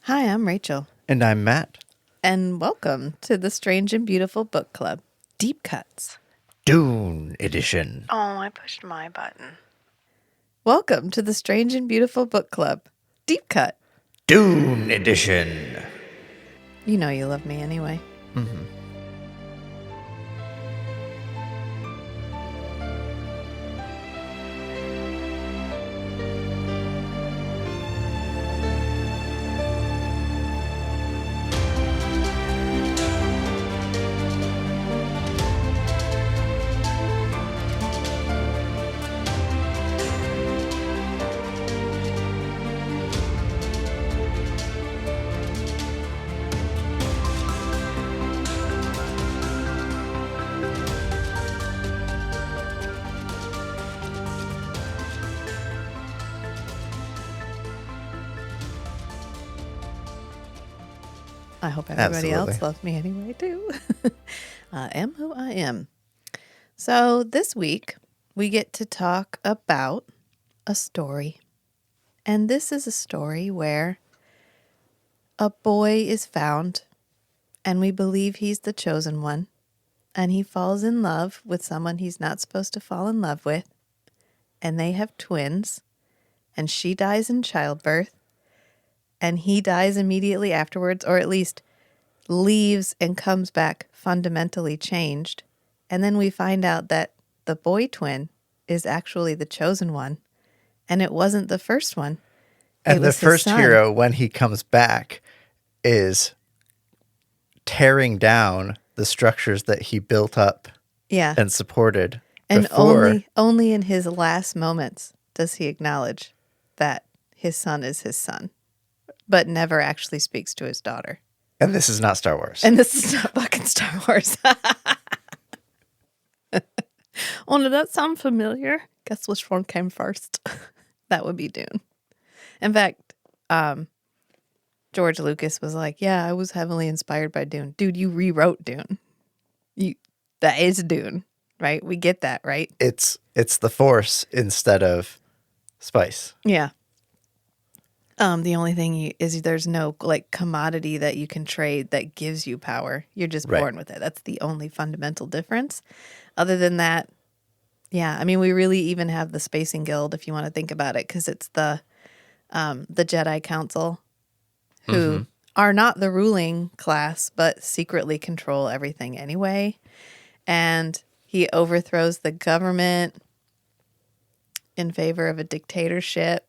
Hi, I'm Rachel, And I'm Matt. and welcome to the Strange and Beautiful Book Club, Deep Cuts. Dune Edition. Oh, I pushed my button. Welcome to the Strange and Beautiful Book Club, Deep Cut. Dune Edition. You know you love me anyway. I hope everybody else Absolutely. loves me anyway, too. I am who I am. So this week, we get to talk about a story. And this is a story where a boy is found, and we believe he's the chosen one. And he falls in love with someone he's not supposed to fall in love with. And they have twins. And she dies in childbirth. And he dies immediately afterwards, or at least leaves and comes back fundamentally changed. And then we find out that the boy twin is actually the chosen one. And it wasn't the first one. And It the was his first son. hero, when he comes back, is tearing down the structures that he built up Yeah. and supported And before. only in his last moments does he acknowledge that his son is his son, but never actually speaks to his daughter. And this is not Star Wars. And this is not fucking Star Wars. Oh, did that sound familiar? Guess which one came first? That would be Dune. In fact, George Lucas was like, yeah, I was heavily inspired by Dune. Dude, you rewrote Dune. That is Dune, right? We get that, right? It's the Force instead of spice. Yeah. The only thing is there's no like commodity that you can trade that gives you power. You're just Right. born with it. That's the only fundamental difference. Other than that, yeah. I mean, we really even have the Spacing Guild if you want to think about it, because it's the Jedi Council who are not the ruling class, but secretly control everything anyway. And he overthrows the government in favor of a dictatorship.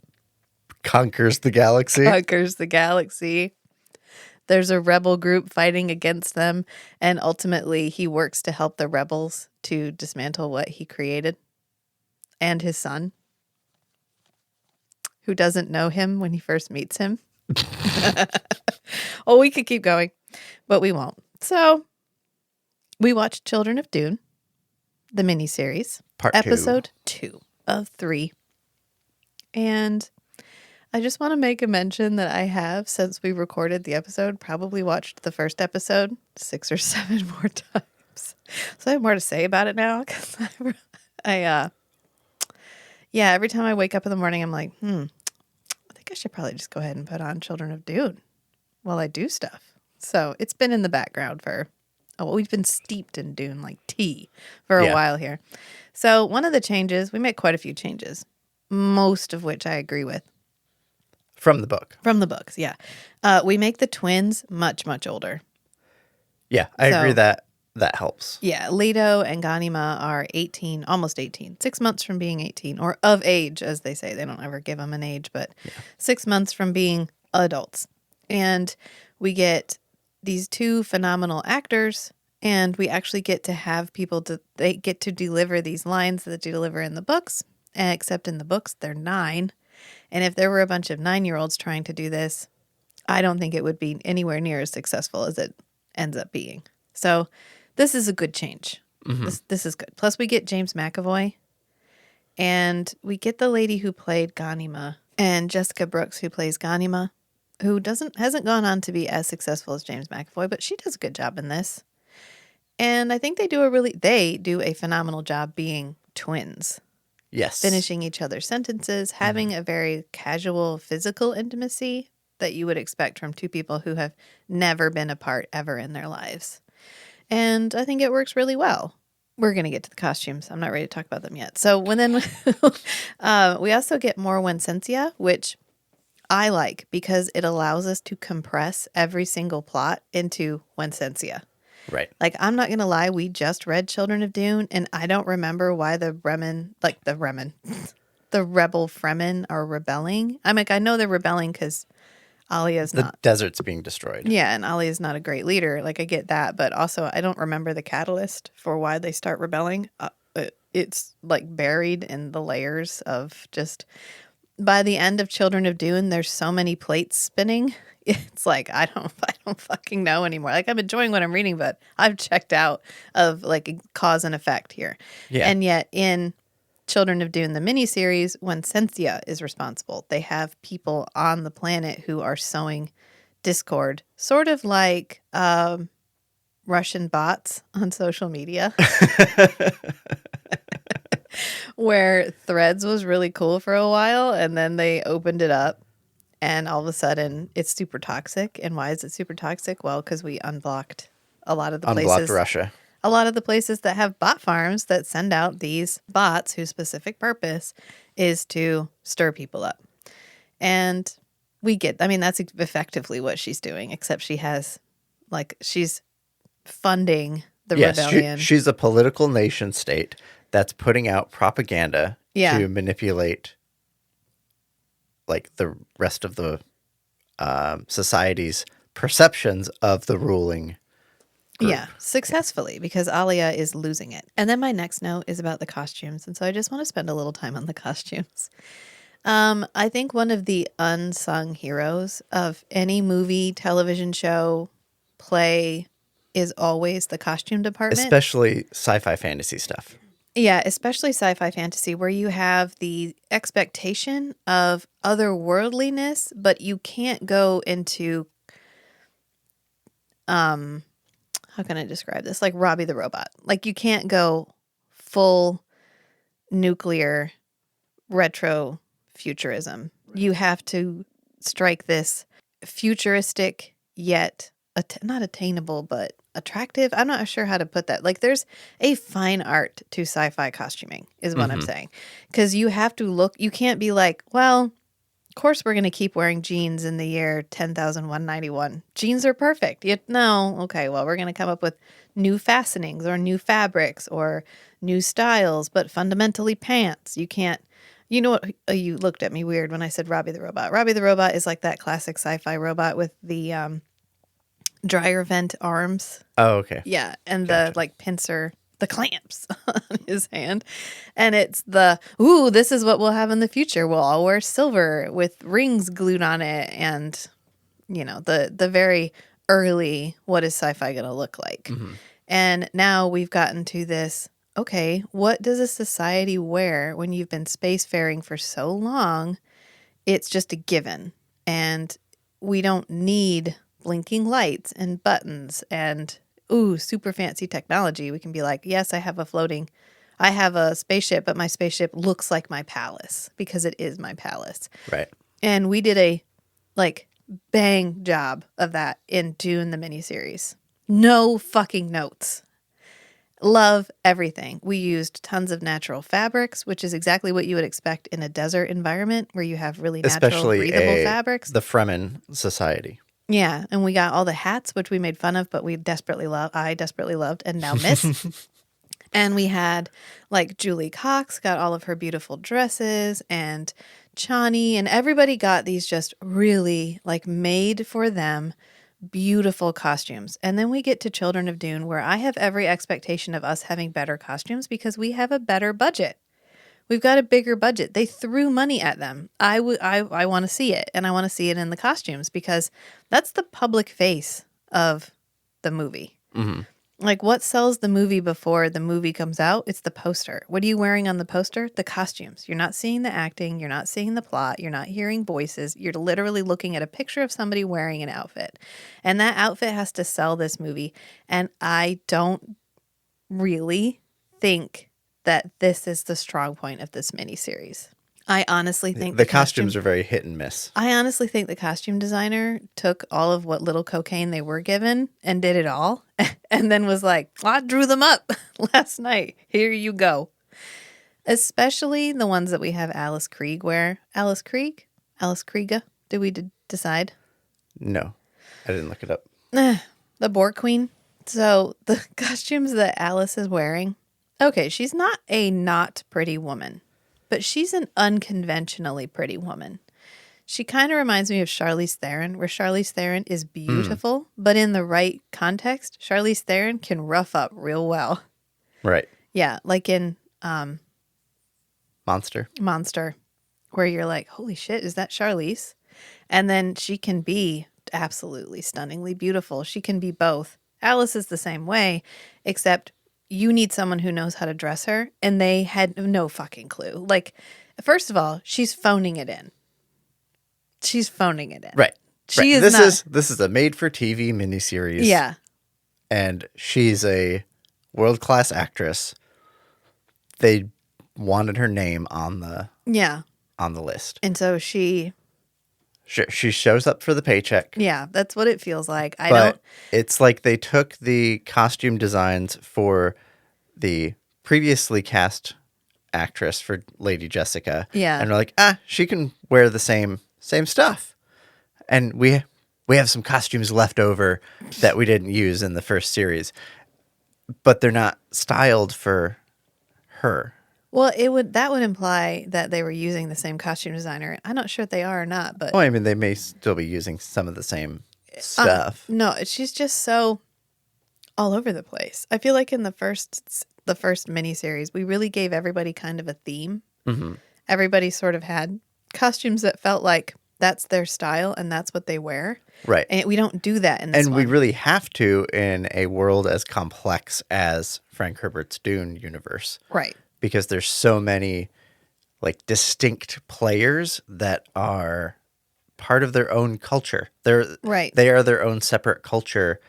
Conquers the galaxy. Conquers the galaxy. There's a rebel group fighting against them, and ultimately he works to help the rebels to dismantle what he created. And his son, who doesn't know him when he first meets him. Oh, we could keep going, but we won't. So we watched Children of Dune, the miniseries, Part 2. episode 2 of 3. And I just want to make a mention that I have, since we recorded the episode, probably watched the first episode 6 or 7 more times. So I have more to say about it now, because yeah, every time I wake up in the morning, I'm like, I think I should probably just go ahead and put on Children of Dune while I do stuff. So it's been in the background we've been steeped in Dune like tea for a while here. So one of the changes, we make quite a few changes, most of which I agree with. From the book. From the books, yeah. We make the twins much, much older. Yeah, I agree that helps. Yeah, Leto and Ganima are 18, almost 18, 6 months from being 18, or of age, as they say. They don't ever give them an age, but 6 months from being adults. And we get these two phenomenal actors, and we actually get to have they get to deliver these lines that they deliver in the books, except in the books, they're 9. And if there were a bunch of 9-year-olds trying to do this, I don't think it would be anywhere near as successful as it ends up being. So this is a good change. This is good. Plus, we get James McAvoy, and we get the lady who played Ganima, and Jessica Brooks, who plays Ganima, who hasn't gone on to be as successful as James McAvoy, but she does a good job in this. And I think they do a phenomenal job being twins. Yes. Finishing each other's sentences, having a very casual physical intimacy that you would expect from two people who have never been apart ever in their lives. And I think it works really well. We're going to get to the costumes. I'm not ready to talk about them yet. So we also get more Wensensia, which I like because it allows us to compress every single plot into Wensensia. Right. Like, I'm not going to lie. We just read Children of Dune, and I don't remember why the rebel Fremen are rebelling. I'm like, I know they're rebelling because Alia's The not. desert's being destroyed. Yeah, and Ali is not a great leader. Like, I get that, but also I don't remember the catalyst for why they start rebelling. It's like buried in the layers of just. By the end of Children of Dune, there's so many plates spinning. It's like I don't fucking know anymore. Like, I'm enjoying what I'm reading, but I've checked out of like cause and effect here. Yeah. And yet in Children of Dune, the miniseries, when Sensia is responsible, they have people on the planet who are sowing discord, sort of like Russian bots on social media, where Threads was really cool for a while, and then they opened it up, and all of a sudden it's super toxic. And why is it super toxic? Well, because we unblocked a lot of the Unblocked places. Russia. A lot of the places that have bot farms that send out these bots whose specific purpose is to stir people up. And that's effectively what she's doing, except she's funding the rebellion. She's a political nation state that's putting out propaganda to manipulate like the rest of the society's perceptions of the ruling group. Yeah, successfully, because Alia is losing it. And then my next note is about the costumes. And so I just want to spend a little time on the costumes. I think one of the unsung heroes of any movie, television show, play is always the costume department. Especially sci-fi fantasy stuff. Yeah, especially sci-fi fantasy, where you have the expectation of otherworldliness, but you can't go into how can I describe this? Like Robbie the Robot. Like, you can't go full nuclear retro futurism. You have to strike this futuristic yet not attainable, but attractive. I'm not sure how to put that. Like, there's a fine art to sci-fi costuming is what I'm saying. Because you have to look, you can't be like, well, of course we're going to keep wearing jeans in the year 10,191. Jeans are perfect. No, okay, well, we're going to come up with new fastenings or new fabrics or new styles, but fundamentally pants. You can't, you know what, you looked at me weird when I said Robbie the Robot. Robbie the Robot is like that classic sci-fi robot with the dryer vent arms. Oh, okay. Yeah, and Gotcha. the like pincer, the clamps on his hand. And it's this is what we'll have in the future. We'll all wear silver with rings glued on it, and the very early what is sci-fi going to look like. Mm-hmm. And now we've gotten to this, okay, what does a society wear when you've been spacefaring for so long? It's just a given. And we don't need blinking lights and buttons and super fancy technology. We can be like, yes, I have a spaceship, but my spaceship looks like my palace because it is my palace. Right. And we did a bang job of that in Dune the miniseries. No fucking notes. Love everything. We used tons of natural fabrics, which is exactly what you would expect in a desert environment where you have really natural, breathable fabrics. The Fremen society. Yeah, and we got all the hats, which we made fun of, but I desperately loved and now miss. And we had, Julie Cox got all of her beautiful dresses, and Chani, and everybody got these just really, made for them beautiful costumes. And then we get to Children of Dune, where I have every expectation of us having better costumes because we have a better budget. We've got a bigger budget. They threw money at them. I want to see it, and I want to see it in the costumes because that's the public face of the movie. Mm-hmm. What sells the movie before the movie comes out? It's the poster. What are you wearing on the poster? The costumes. You're not seeing the acting. You're not seeing the plot. You're not hearing voices. You're literally looking at a picture of somebody wearing an outfit. And that outfit has to sell this movie. And I don't really think that this is the strong point of this miniseries. I honestly think the costumes are very hit and miss. I honestly think the costume designer took all of what little cocaine they were given and did it all and then was like, I drew them up last night. Here you go. Especially the ones that we have Alice Krieg wear. Alice Krieg? Alice Kriega? Did we decide? No, I didn't look it up. The Borg Queen. So the costumes that Alice is wearing. Okay, she's not a not pretty woman, but she's an unconventionally pretty woman. She kind of reminds me of Charlize Theron, where Charlize Theron is beautiful, but in the right context, Charlize Theron can rough up real well. Right. Yeah, like in Monster, where you're like, holy shit, is that Charlize? And then she can be absolutely stunningly beautiful. She can be both. Alice is the same way, except you need someone who knows how to dress her, and they had no fucking clue. Like, first of all, she's phoning it in. Right. She is This is a made-for-TV miniseries. Yeah. And she's a world-class actress. They wanted her name on the list. And so she shows up for the paycheck. Yeah, that's what it feels like. It's like they took the costume designs for the previously cast actress for Lady Jessica. Yeah. And we're like, she can wear the same stuff. And we have some costumes left over that we didn't use in the first series. But they're not styled for her. Well, that would imply that they were using the same costume designer. I'm not sure if they are or not, but Well, I mean, they may still be using some of the same stuff. No, she's just so all over the place. I feel like in the first miniseries, we really gave everybody kind of a theme. Mm-hmm. Everybody sort of had costumes that felt like that's their style and that's what they wear. Right. And we don't do that in this one. And we really have to in a world as complex as Frank Herbert's Dune universe. Right. Because there's so many like distinct players that are part of their own culture. They are their own separate culture,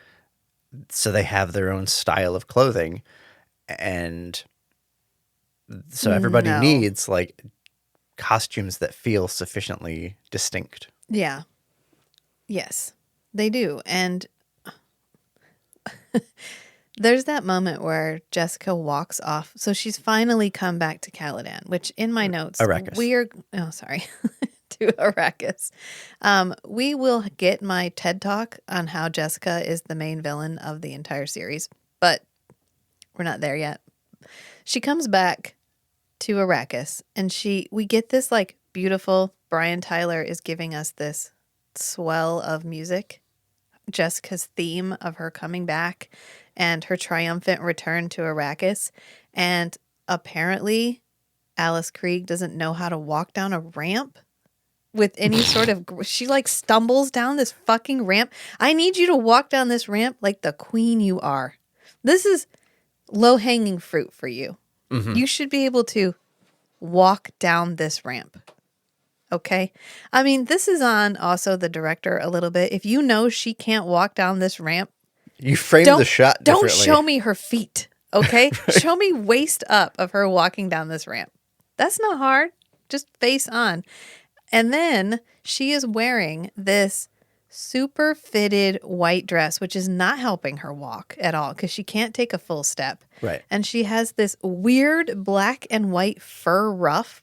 so they have their own style of clothing, and so everybody needs like costumes that feel sufficiently distinct. Yeah. Yes, they do. And there's that moment where Jessica walks off. So she's finally come back to Caladan, which in my notes, Arrakis. To Arrakis. We will get my TED Talk on how Jessica is the main villain of the entire series, but we're not there yet. She comes back to Arrakis, and we get this like beautiful, Brian Tyler is giving us this swell of music, Jessica's theme of her coming back and her triumphant return to Arrakis. And apparently Alice Krieg doesn't know how to walk down a ramp with any sort of, she like stumbles down this fucking ramp. I need you to walk down this ramp like the queen you are. This is low-hanging fruit for you. Mm-hmm. You should be able to walk down this ramp. Okay? I mean, this is on also the director a little bit. If you know she can't walk down this ramp, you frame the shot differently. Don't show me her feet, okay? Show me waist up of her walking down this ramp. That's not hard. Just face on. And then she is wearing this super fitted white dress, which is not helping her walk at all because she can't take a full step. Right. And she has this weird black and white fur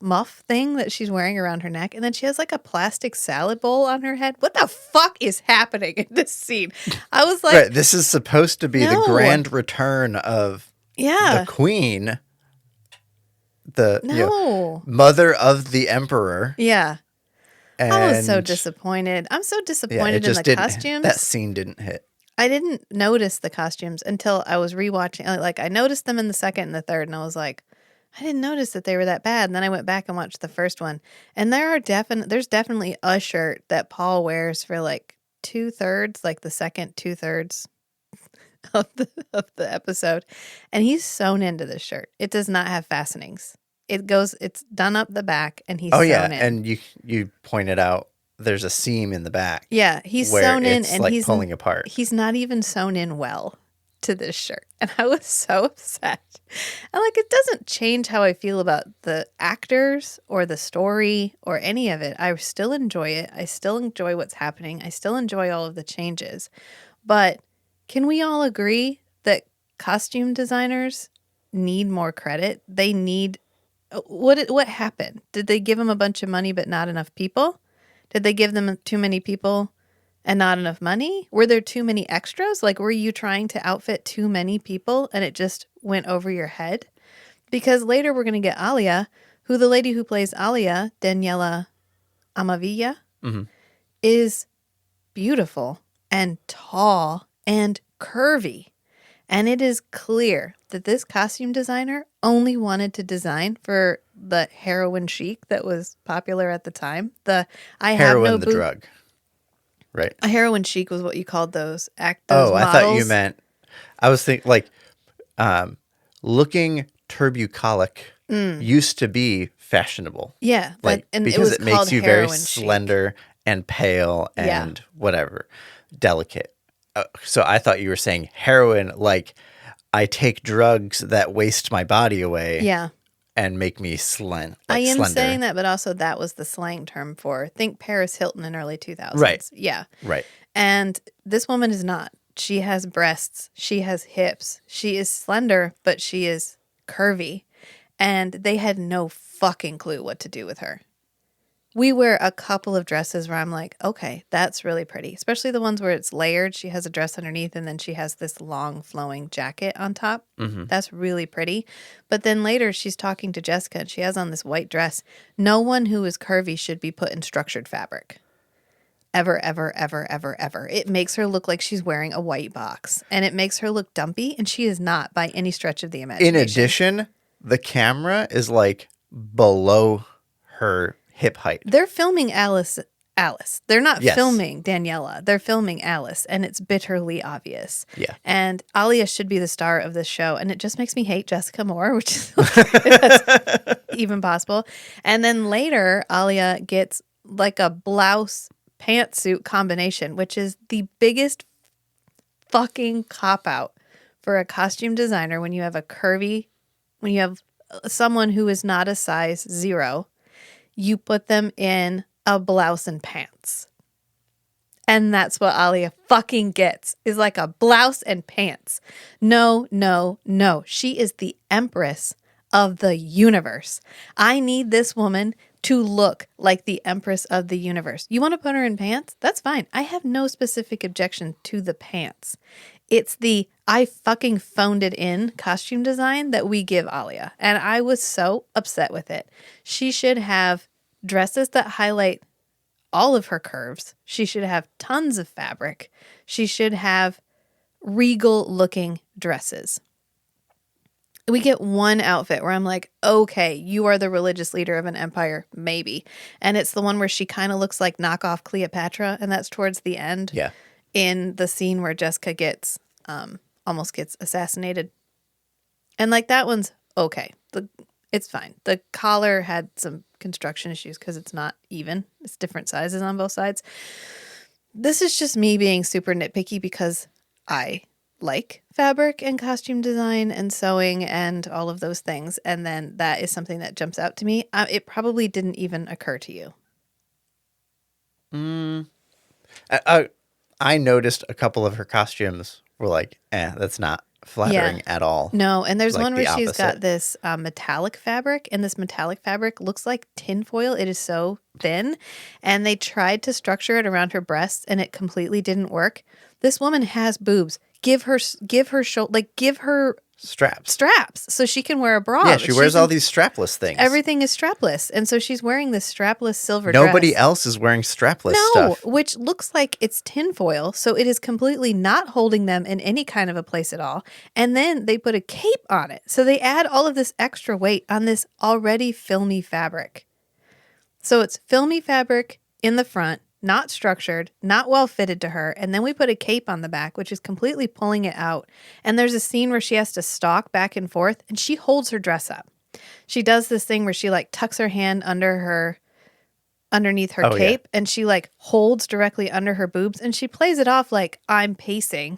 muff thing that she's wearing around her neck. And then she has like a plastic salad bowl on her head. What the fuck is happening in this scene? I was like... Right. This is supposed to be the grand return of the queen. The mother of the emperor. Yeah. And I was so disappointed. I'm so disappointed in the costumes. That scene didn't hit. I didn't notice the costumes until I was rewatching. Like I noticed them in the second and the third, and I was like, I didn't notice that they were that bad. And then I went back and watched the first one, and there's definitely a shirt that Paul wears for like 2/3, like the second 2/3 of the episode, and he's sewn into this shirt. It does not have fastenings. It's done up the back, and he's sewn in. And you pointed out there's a seam in the back. Yeah, he's sewn in, and like he's pulling apart. He's not even sewn in well to this shirt. And I was so upset. And like, it doesn't change how I feel about the actors or the story or any of it. I still enjoy it. I still enjoy what's happening. I still enjoy all of the changes. But can we all agree that costume designers need more credit? They need... What happened? Did they give them a bunch of money but not enough people? Did they give them too many people and not enough money? Were there too many extras? Like, were you trying to outfit too many people and it just went over your head? Because later we're going to get Alia, who the lady who plays Alia, Daniela Amavilla, is beautiful and tall and curvy. And it is clear that this costume designer only wanted to design for the heroin chic that was popular at the time. The I have Heroin, no the boob- drug. Right. A heroin chic was what you called those models. I thought you meant, I was thinking like looking turbucolic used to be fashionable. Yeah. Like, and because it it makes you very heroin chic. slender and pale and whatever, delicate. So I thought you were saying heroin, like I take drugs that waste my body away. Yeah. And make me slender. I am saying that, but also that was the slang term for, think Paris Hilton in early 2000s. Right. Yeah. Right. And this woman is not. She has breasts. She has hips. She is slender, but she is curvy. And they had no fucking clue what to do with her. We wear a couple of dresses where I'm like, okay, that's really pretty. Especially the ones where it's layered. She has a dress underneath and then she has this long flowing jacket on top. That's really pretty. But then later she's talking to Jessica and she has on this white dress. No one who is curvy should be put in structured fabric. Ever, ever, ever, ever, ever. It makes her look like she's wearing a white box. And it makes her look dumpy. And she is not by any stretch of the imagination. In addition, the camera is like below her hip height. They're filming Alice. They're not Yes. filming Daniela. They're filming Alice, and it's bitterly obvious. Yeah. And Alia should be the star of this show, and it just makes me hate Jessica more, which is that's even possible. And then later, Alia gets like a blouse pantsuit combination, which is the biggest fucking cop-out for a costume designer when you have when you have someone who is not a size 0. You put them in a blouse and pants. And that's what Alia fucking gets, is like a blouse and pants. No, no, no. She is the empress of the universe. I need this woman to look like the empress of the universe. You want to put her in pants? That's fine. I have no specific objection to the pants. It's the I fucking phoned it in costume design that we give Alia. And I was so upset with it. She should have dresses that highlight all of her curves. She should have tons of fabric. She should have regal looking dresses. We get one outfit where I'm like, okay, you are the religious leader of an empire, maybe. And it's the one where she kind of looks like knockoff Cleopatra. And that's towards the end. Yeah. In the scene where Jessica gets almost gets assassinated. And like that one's okay. It's fine. The collar had some construction issues because it's not even. It's different sizes on both sides. This is just me being super nitpicky because I like fabric and costume design and sewing and all of those things. And then that is something that jumps out to me. It probably didn't even occur to you. I noticed a couple of her costumes were like, that's not flattering at all. No, and there's like one where she's opposite. got this metallic fabric, and this metallic fabric looks like tinfoil. It is so thin, and they tried to structure it around her breasts, and it completely didn't work. This woman has boobs. Give her straps so she can wear a bra. Yeah, she wears all these strapless things. Everything is strapless, and so she's wearing this strapless silver Nobody dress. else is wearing strapless stuff. Which looks like it's tinfoil, so it is completely not holding them in any kind of a place at all. And then they put a cape on it, so they add all of this extra weight on this already filmy fabric. So it's filmy fabric in the front, not structured, not well fitted to her. And then we put a cape on the back, which is completely pulling it out. And there's a scene where she has to stalk back and forth and she holds her dress up. She does this thing where she like tucks her hand underneath her cape and she like holds directly under her boobs and she plays it off like I'm pacing.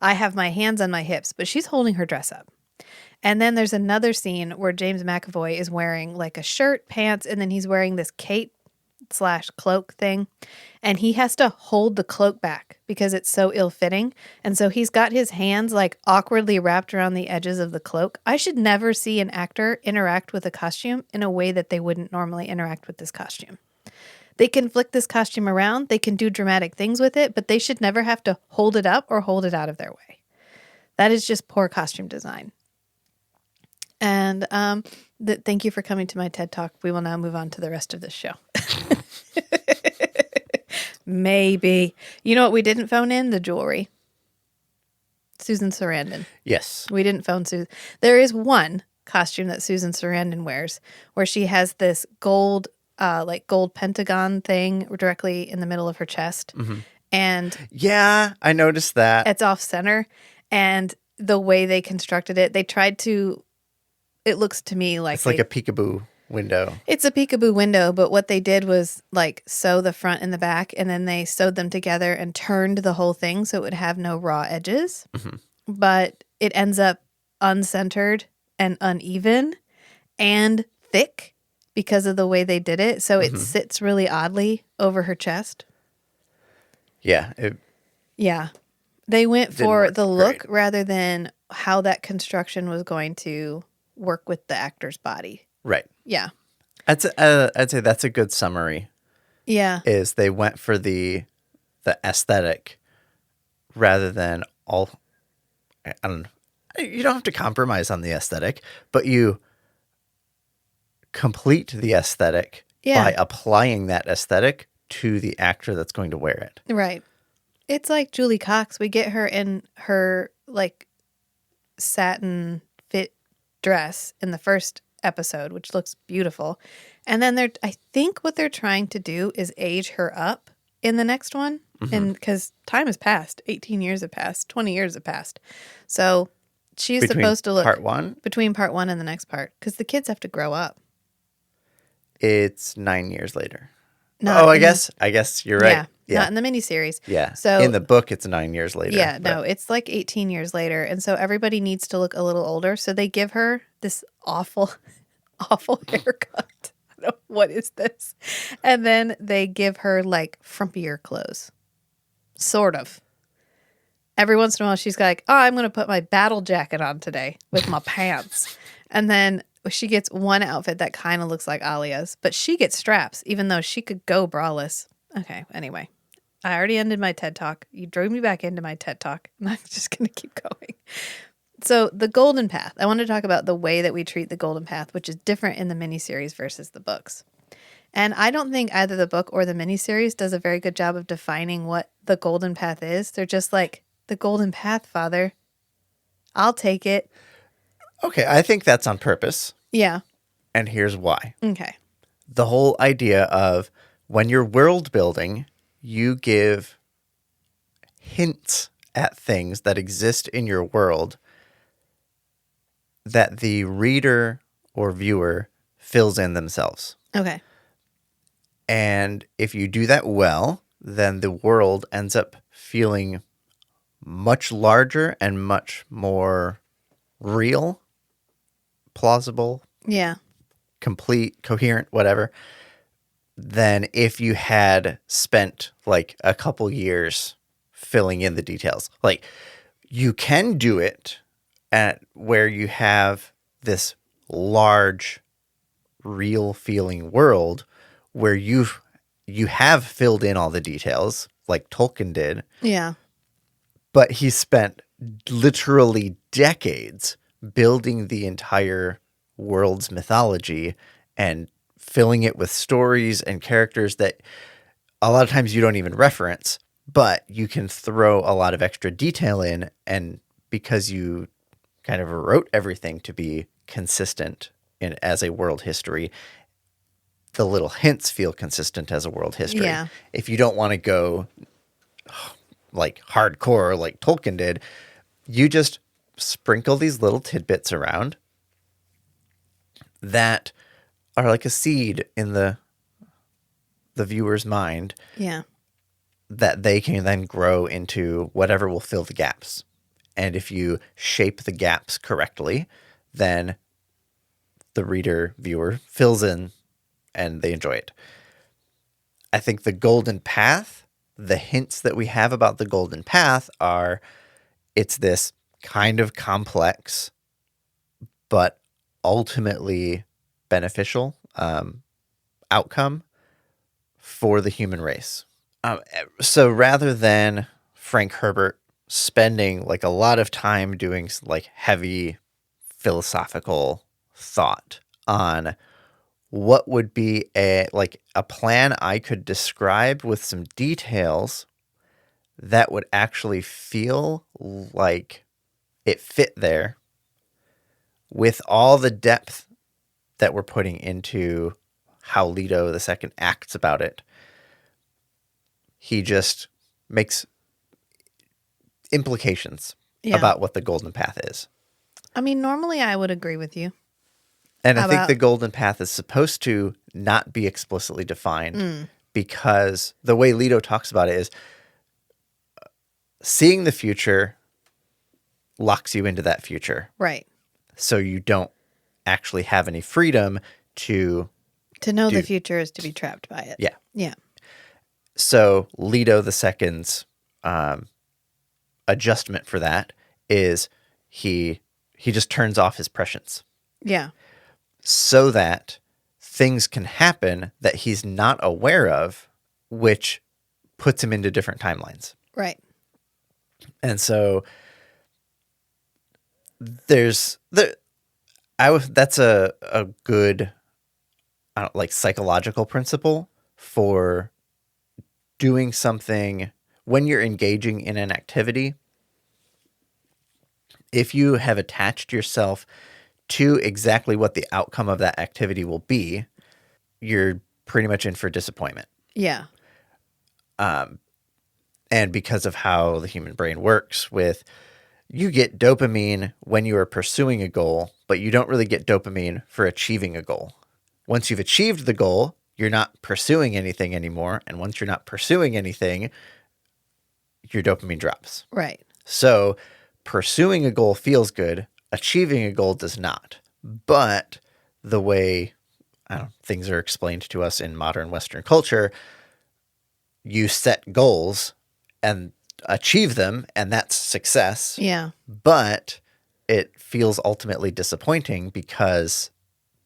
I have my hands on my hips, but she's holding her dress up. And then there's another scene where James McAvoy is wearing like a shirt, pants, and then he's wearing this cape / cloak thing. And he has to hold the cloak back because it's so ill-fitting. And so he's got his hands like awkwardly wrapped around the edges of the cloak. I should never see an actor interact with a costume in a way that they wouldn't normally interact with this costume. They can flick this costume around. They can do dramatic things with it, but they should never have to hold it up or hold it out of their way. That is just poor costume design. And thank you for coming to my TED Talk. We will now move on to the rest of this show. Maybe. You know what we didn't phone in? The jewelry. Susan Sarandon. Yes. We didn't phone Susan. There is one costume that Susan Sarandon wears where she has this gold pentagon thing directly in the middle of her chest. Mm-hmm. And yeah, I noticed that. It's off center. And the way they constructed it, they tried to, it looks to me like it's like a peekaboo window. It's a peekaboo window, but what they did was like sew the front and the back, and then they sewed them together and turned the whole thing so it would have no raw edges. Mm-hmm. But it ends up uncentered and uneven and thick because of the way they did it. So it sits really oddly over her chest. Yeah. Yeah. They went for the look rather than how that construction was going to work with the actor's body. Right. Yeah. I'd say that's a good summary. Yeah. Is they went for the aesthetic rather than all. I don't know. You don't have to compromise on the aesthetic, but you complete the aesthetic by applying that aesthetic to the actor that's going to wear it. Right. It's like Julie Cox. We get her in her like satin fit dress in the first episode, which looks beautiful. And then I think what they're trying to do is age her up in the next one. And because time has passed, 18 years have passed, 20 years have passed. So she's supposed to look between part one and the next part because the kids have to grow up. It's 9 years later. I guess you're right. Yeah, not in the miniseries. Yeah. So in the book, it's 9 years later. Yeah, no, it's like 18 years later. And so everybody needs to look a little older. So they give her this awful, awful haircut. I don't know, what is this? And then they give her like frumpier clothes. Sort of. Every once in a while, she's like, oh, I'm going to put my battle jacket on today with my pants. And then she gets one outfit that kind of looks like Alia's, but she gets straps, even though she could go braless. Okay, anyway. I already ended my TED Talk. You drew me back into my TED Talk, and I'm just going to keep going. So the Golden Path. I want to talk about the way that we treat the Golden Path, which is different in the miniseries versus the books. And I don't think either the book or the miniseries does a very good job of defining what the Golden Path is. They're just like, the Golden Path, Father. I'll take it. Okay, I think that's on purpose. Yeah. And here's why. Okay. The whole idea of when you're world building, you give hints at things that exist in your world that the reader or viewer fills in themselves. Okay. And if you do that well, then the world ends up feeling much larger and much more real, plausible, complete, coherent, whatever, than if you had spent like a couple years filling in the details. Like you can do it at where you have this large, real feeling world where you have filled in all the details like Tolkien did. Yeah. But he spent literally decades building the entire world's mythology and filling it with stories and characters that a lot of times you don't even reference, but you can throw a lot of extra detail in. And because you kind of wrote everything to be consistent as a world history, the little hints feel consistent as a world history. Yeah. If you don't want to go like hardcore like Tolkien did, you just sprinkle these little tidbits around that are like a seed in the viewer's mind. Yeah. That they can then grow into whatever will fill the gaps. And if you shape the gaps correctly, then the reader, viewer fills in and they enjoy it. I think the golden path, the hints that we have about the golden path are it's this kind of complex, but ultimately beneficial outcome for the human race. So rather than Frank Herbert spending like a lot of time doing like heavy philosophical thought on what would be a plan I could describe with some details that would actually feel like it fit there with all the depth that we're putting into how Leto II acts about it. He just makes implications about what the golden path is. I mean, normally I would agree with you. And I think the golden path is supposed to not be explicitly defined because the way Leto talks about it is seeing the future locks you into that future. Right. So you don't actually have any freedom to know the future is to be trapped by it. Yeah. Yeah. So Leto II's adjustment for that is he just turns off his prescience. Yeah. So that things can happen that he's not aware of, which puts him into different timelines. Right. And so that's a good psychological principle for doing something when you're engaging in an activity. If you have attached yourself to exactly what the outcome of that activity will be, you're pretty much in for disappointment. Yeah. And because of how the human brain works you get dopamine when you are pursuing a goal, but you don't really get dopamine for achieving a goal. Once you've achieved the goal, you're not pursuing anything anymore. And once you're not pursuing anything, your dopamine drops. Right. So pursuing a goal feels good. Achieving a goal does not. But the way things are explained to us in modern Western culture, you set goals and achieve them, and that's success. Yeah. But it feels ultimately disappointing because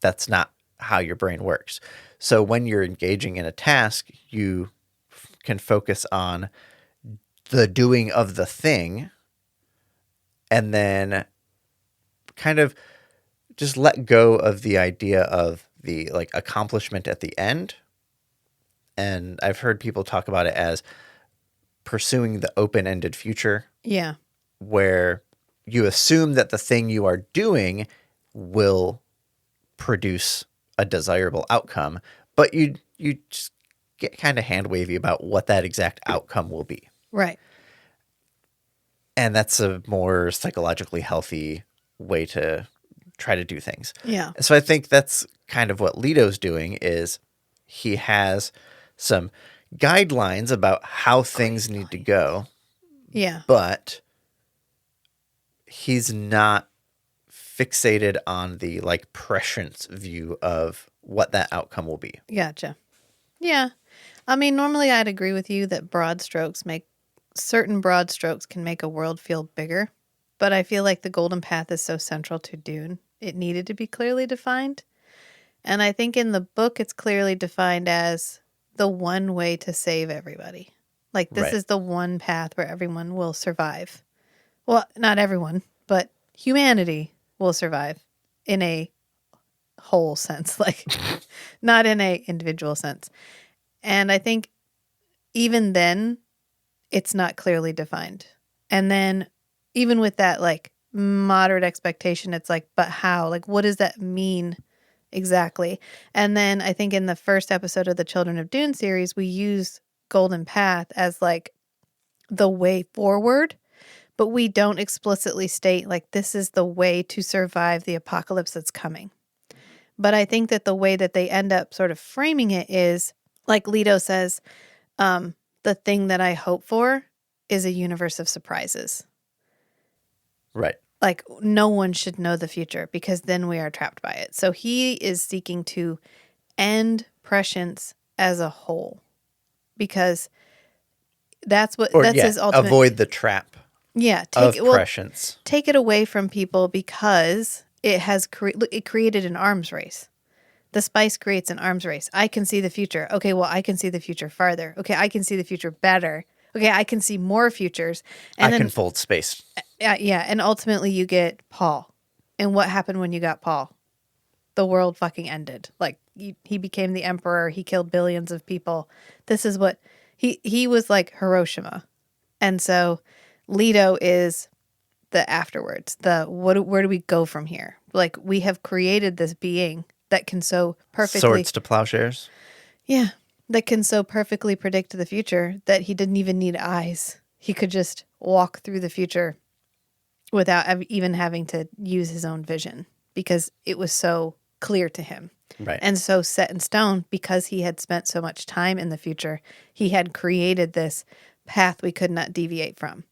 that's not how your brain works. So when you're engaging in a task, you can focus on the doing of the thing and then kind of just let go of the idea of the accomplishment at the end. And I've heard people talk about it as pursuing the open-ended future. Yeah. Where you assume that the thing you are doing will produce a desirable outcome, but you just get kind of hand-wavy about what that exact outcome will be. Right. And that's a more psychologically healthy way to try to do things. Yeah. So I think that's kind of what Leto's doing is he has some guidelines about how things need to go. Yeah. But he's not fixated on the prescience view of what that outcome will be. Gotcha. Yeah. I mean, normally I'd agree with you that certain broad strokes can make a world feel bigger, but I feel like the golden path is so central to Dune. It needed to be clearly defined. And I think in the book, it's clearly defined as the one way to save everybody. Like, this is the one path where everyone will survive. Well, not everyone, but humanity will survive in a whole sense, not in a individual sense. And I think even then, it's not clearly defined. And then even with that, moderate expectation, it's but how? What does that mean exactly? And then I think in the first episode of the Children of Dune series, we use Golden Path as the way forward, but we don't explicitly state this is the way to survive the apocalypse that's coming. But I think that the way that they end up sort of framing it is, like Leto says, the thing that I hope for is a universe of surprises. Right. Like, no one should know the future because then we are trapped by it. So he is seeking to end prescience as a whole because that's his ultimate. Avoid the trap of prescience. Take it away from people because it has it created an arms race. The spice creates an arms race. I can see the future. Okay, well, I can see the future farther. Okay, I can see the future better. Okay, I can see more futures. And I can fold space. Yeah, and ultimately you get Paul. And what happened when you got Paul? The world fucking ended. Like, he became the emperor. He killed billions of people. This is what... He was like Hiroshima. And so Leto is the afterwards. Where do we go from here? Like, we have created this being that can so perfectly... Swords to plowshares? Yeah. That can so perfectly predict the future that he didn't even need eyes. He could just walk through the future without even having to use his own vision because it was so clear to him. Right. And so set in stone because he had spent so much time in the future. He had created this path we could not deviate from.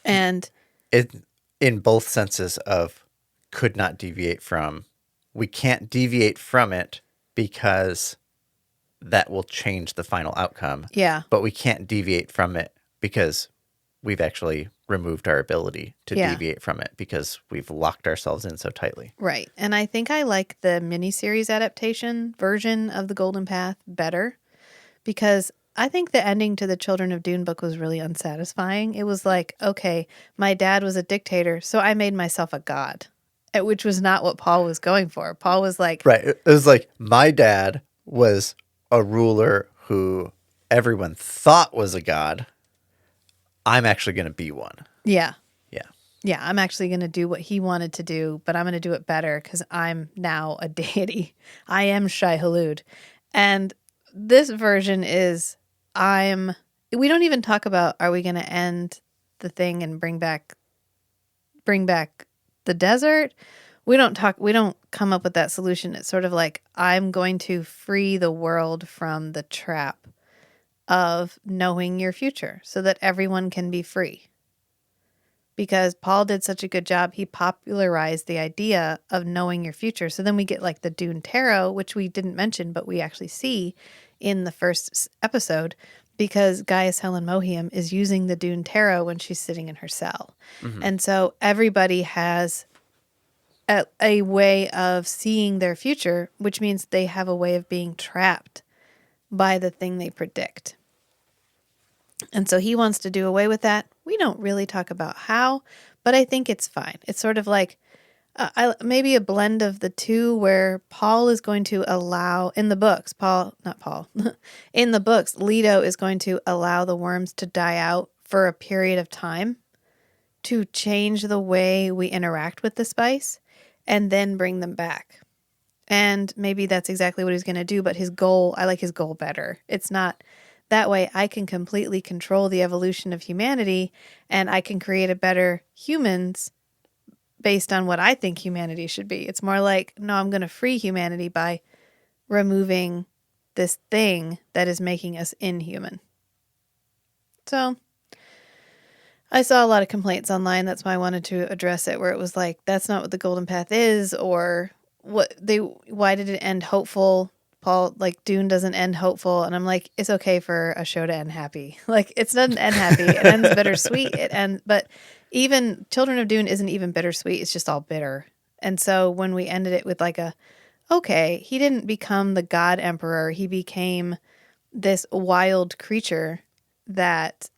And it, in both senses of could not deviate from, we can't deviate from it because that will change the final outcome. Yeah. But we can't deviate from it because we've actually removed our ability to deviate from it because we've locked ourselves in so tightly. Right. And I think I like the miniseries adaptation version of the Golden Path better because I think the ending to the Children of Dune book was really unsatisfying. It was like, okay, my dad was a dictator, so I made myself a god, which was not what Paul was going for. Paul was like... Right. It was like, my dad was a ruler who everyone thought was a god. I'm actually going to be one. Yeah. Yeah. Yeah, I'm actually going to do what he wanted to do, but I'm going to do it better because I'm now a deity. I am Shai Hulud. And this version is we don't even talk about, are we going to end the thing and bring back the desert? We don't come up with that solution. It's sort of like, I'm going to free the world from the trap of knowing your future so that everyone can be free. Because Paul did such a good job, he popularized the idea of knowing your future. So then we get like the Dune Tarot, which we didn't mention, but we actually see in the first episode because Gaius Helen Mohiam is using the Dune Tarot when she's sitting in her cell. Mm-hmm. And so everybody has a way of seeing their future, which means they have a way of being trapped by the thing they predict. And so he wants to do away with that. We don't really talk about how, but I think it's fine. It's sort of like maybe a blend of the two where Paul is going to allow, in the books, in the books, Leto is going to allow the worms to die out for a period of time to change the way we interact with the spice and then bring them back. And maybe that's exactly what he's going to do, but his goal, I like his goal better. It's not... That way I can completely control the evolution of humanity and I can create a better humans based on what I think humanity should be. It's more like, no, I'm going to free humanity by removing this thing that is making us inhuman. So I saw a lot of complaints online. That's why I wanted to address it, where it was like, that's not what the Golden Path is, or why did it end hopeful? Paul, like, Dune doesn't end hopeful. And I'm like, it's okay for a show to end happy. Like, it doesn't end happy. It ends bittersweet. But even Children of Dune isn't even bittersweet. It's just all bitter. And so when we ended it with like okay, he didn't become the God Emperor. He became this wild creature that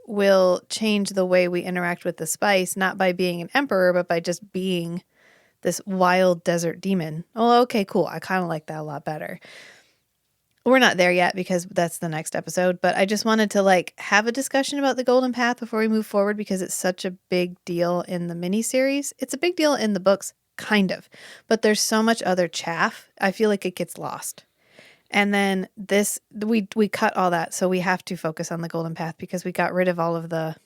will change the way we interact with the spice, not by being an emperor, but by just being this wild desert demon. Oh, okay, cool. I kind of like that a lot better. We're not there yet because that's the next episode, but I just wanted to like have a discussion about the Golden Path before we move forward because it's such a big deal in the miniseries. It's a big deal in the books, kind of, but there's so much other chaff. I feel like it gets lost. And then we cut all that, so we have to focus on the Golden Path because we got rid of all of the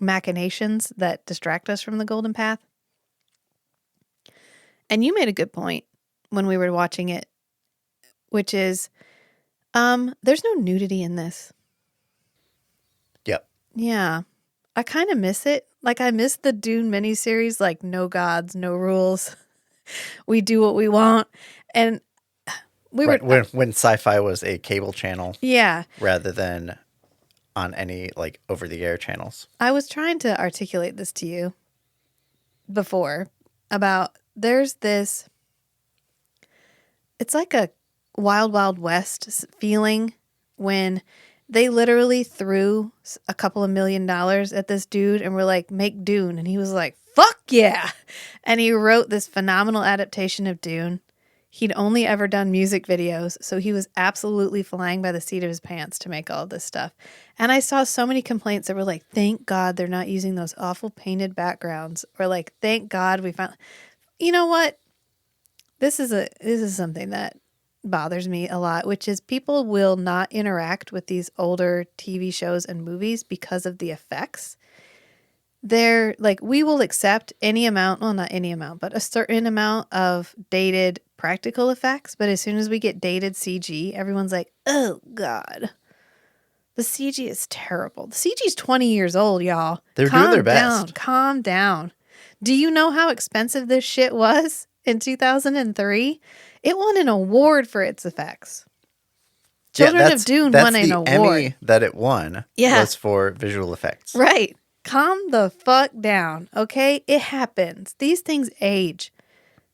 machinations that distract us from the Golden Path. And you made a good point when we were watching it, which is there's no nudity in this. Yep. Yeah. I kind of miss it. Like, I miss the Dune miniseries, like, no gods, no rules. We do what we want. And we Right. were... When Syfy was a cable channel. Yeah. Rather than on any, like, over-the-air channels. I was trying to articulate this to you before about there's this... It's like a Wild Wild West feeling when they literally threw a couple of $1 million at this dude and were like, make Dune. And he was like, fuck yeah. And he wrote this phenomenal adaptation of Dune. He'd only ever done music videos, so he was absolutely flying by the seat of his pants to make all this stuff. And I saw so many complaints that were like, thank God they're not using those awful painted backgrounds. Or like, thank God we found... You know what? This is something that bothers me a lot, which is people will not interact with these older TV shows and movies because of the effects. They're like, we will accept any amount, well, not any amount, but a certain amount of dated practical effects. But as soon as we get dated CG, everyone's like, oh God, the CG is terrible. The CG is 20 years old, y'all. They're doing their best. Calm down. Do you know how expensive this shit was in 2003? It won an award for its effects. Children of Dune won an award. Emmy that it won was for visual effects. Right. Calm the fuck down, okay? It happens. These things age.